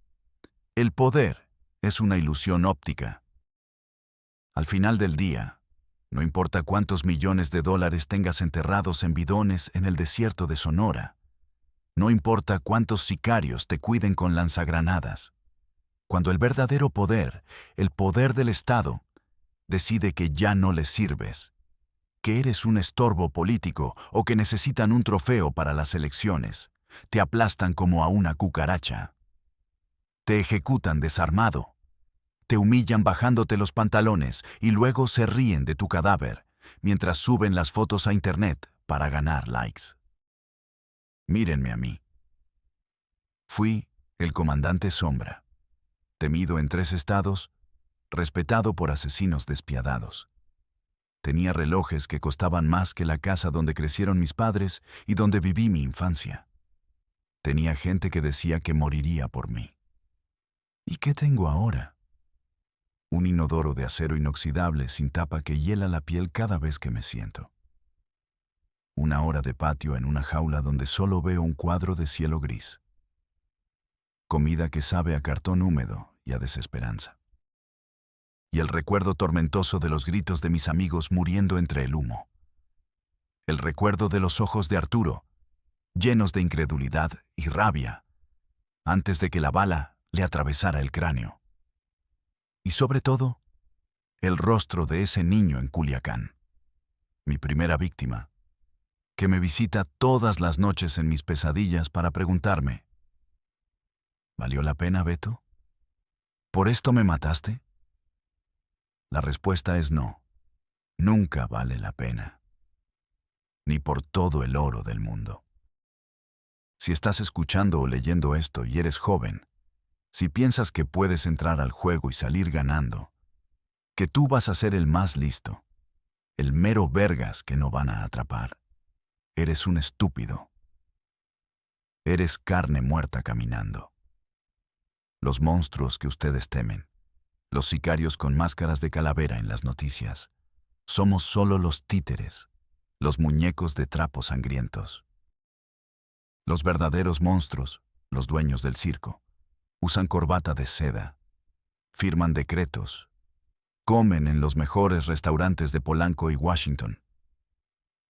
El poder es una ilusión óptica. Al final del día, no importa cuántos millones de dólares tengas enterrados en bidones en el desierto de Sonora, no importa cuántos sicarios te cuiden con lanzagranadas, cuando el verdadero poder, el poder del Estado, decide que ya no les sirves, que eres un estorbo político o que necesitan un trofeo para las elecciones, te aplastan como a una cucaracha. Te ejecutan desarmado. Te humillan bajándote los pantalones y luego se ríen de tu cadáver mientras suben las fotos a internet para ganar likes. Mírenme a mí. Fui el comandante Sombra, temido en 3 estados, respetado por asesinos despiadados. Tenía relojes que costaban más que la casa donde crecieron mis padres y donde viví mi infancia. Tenía gente que decía que moriría por mí. ¿Y qué tengo ahora? Un inodoro de acero inoxidable sin tapa que hiela la piel cada vez que me siento. Una hora de patio en una jaula donde solo veo un cuadro de cielo gris. Comida que sabe a cartón húmedo y a desesperanza. Y el recuerdo tormentoso de los gritos de mis amigos muriendo entre el humo. El recuerdo de los ojos de Arturo, llenos de incredulidad y rabia, antes de que la bala le atravesara el cráneo. Y sobre todo, el rostro de ese niño en Culiacán, mi primera víctima, que me visita todas las noches en mis pesadillas para preguntarme, ¿valió la pena, Beto? ¿Por esto me mataste? La respuesta es no. Nunca vale la pena. Ni por todo el oro del mundo. Si estás escuchando o leyendo esto y eres joven, si piensas que puedes entrar al juego y salir ganando, que tú vas a ser el más listo, el mero vergas que no van a atrapar, eres un estúpido. Eres carne muerta caminando. Los monstruos que ustedes temen, los sicarios con máscaras de calavera en las noticias, somos solo los títeres, los muñecos de trapos sangrientos. Los verdaderos monstruos, los dueños del circo, usan corbata de seda, firman decretos, comen en los mejores restaurantes de Polanco y Washington,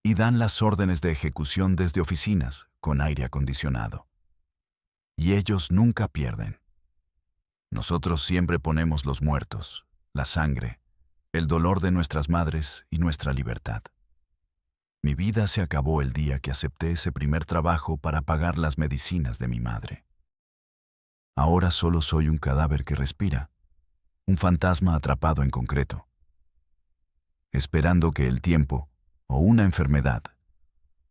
y dan las órdenes de ejecución desde oficinas con aire acondicionado. Y ellos nunca pierden. Nosotros siempre ponemos los muertos, la sangre, el dolor de nuestras madres y nuestra libertad. Mi vida se acabó el día que acepté ese primer trabajo para pagar las medicinas de mi madre. Ahora solo soy un cadáver que respira, un fantasma atrapado en concreto, esperando que el tiempo, o una enfermedad,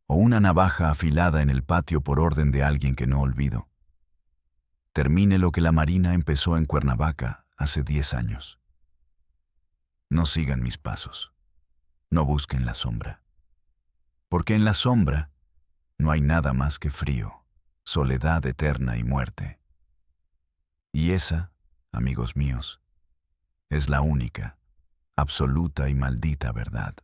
o una navaja afilada en el patio por orden de alguien que no olvido, termine lo que la Marina empezó en Cuernavaca hace 10 años. No sigan mis pasos, no busquen la sombra, porque en la sombra no hay nada más que frío, soledad eterna y muerte. Y esa, amigos míos, es la única, absoluta y maldita verdad.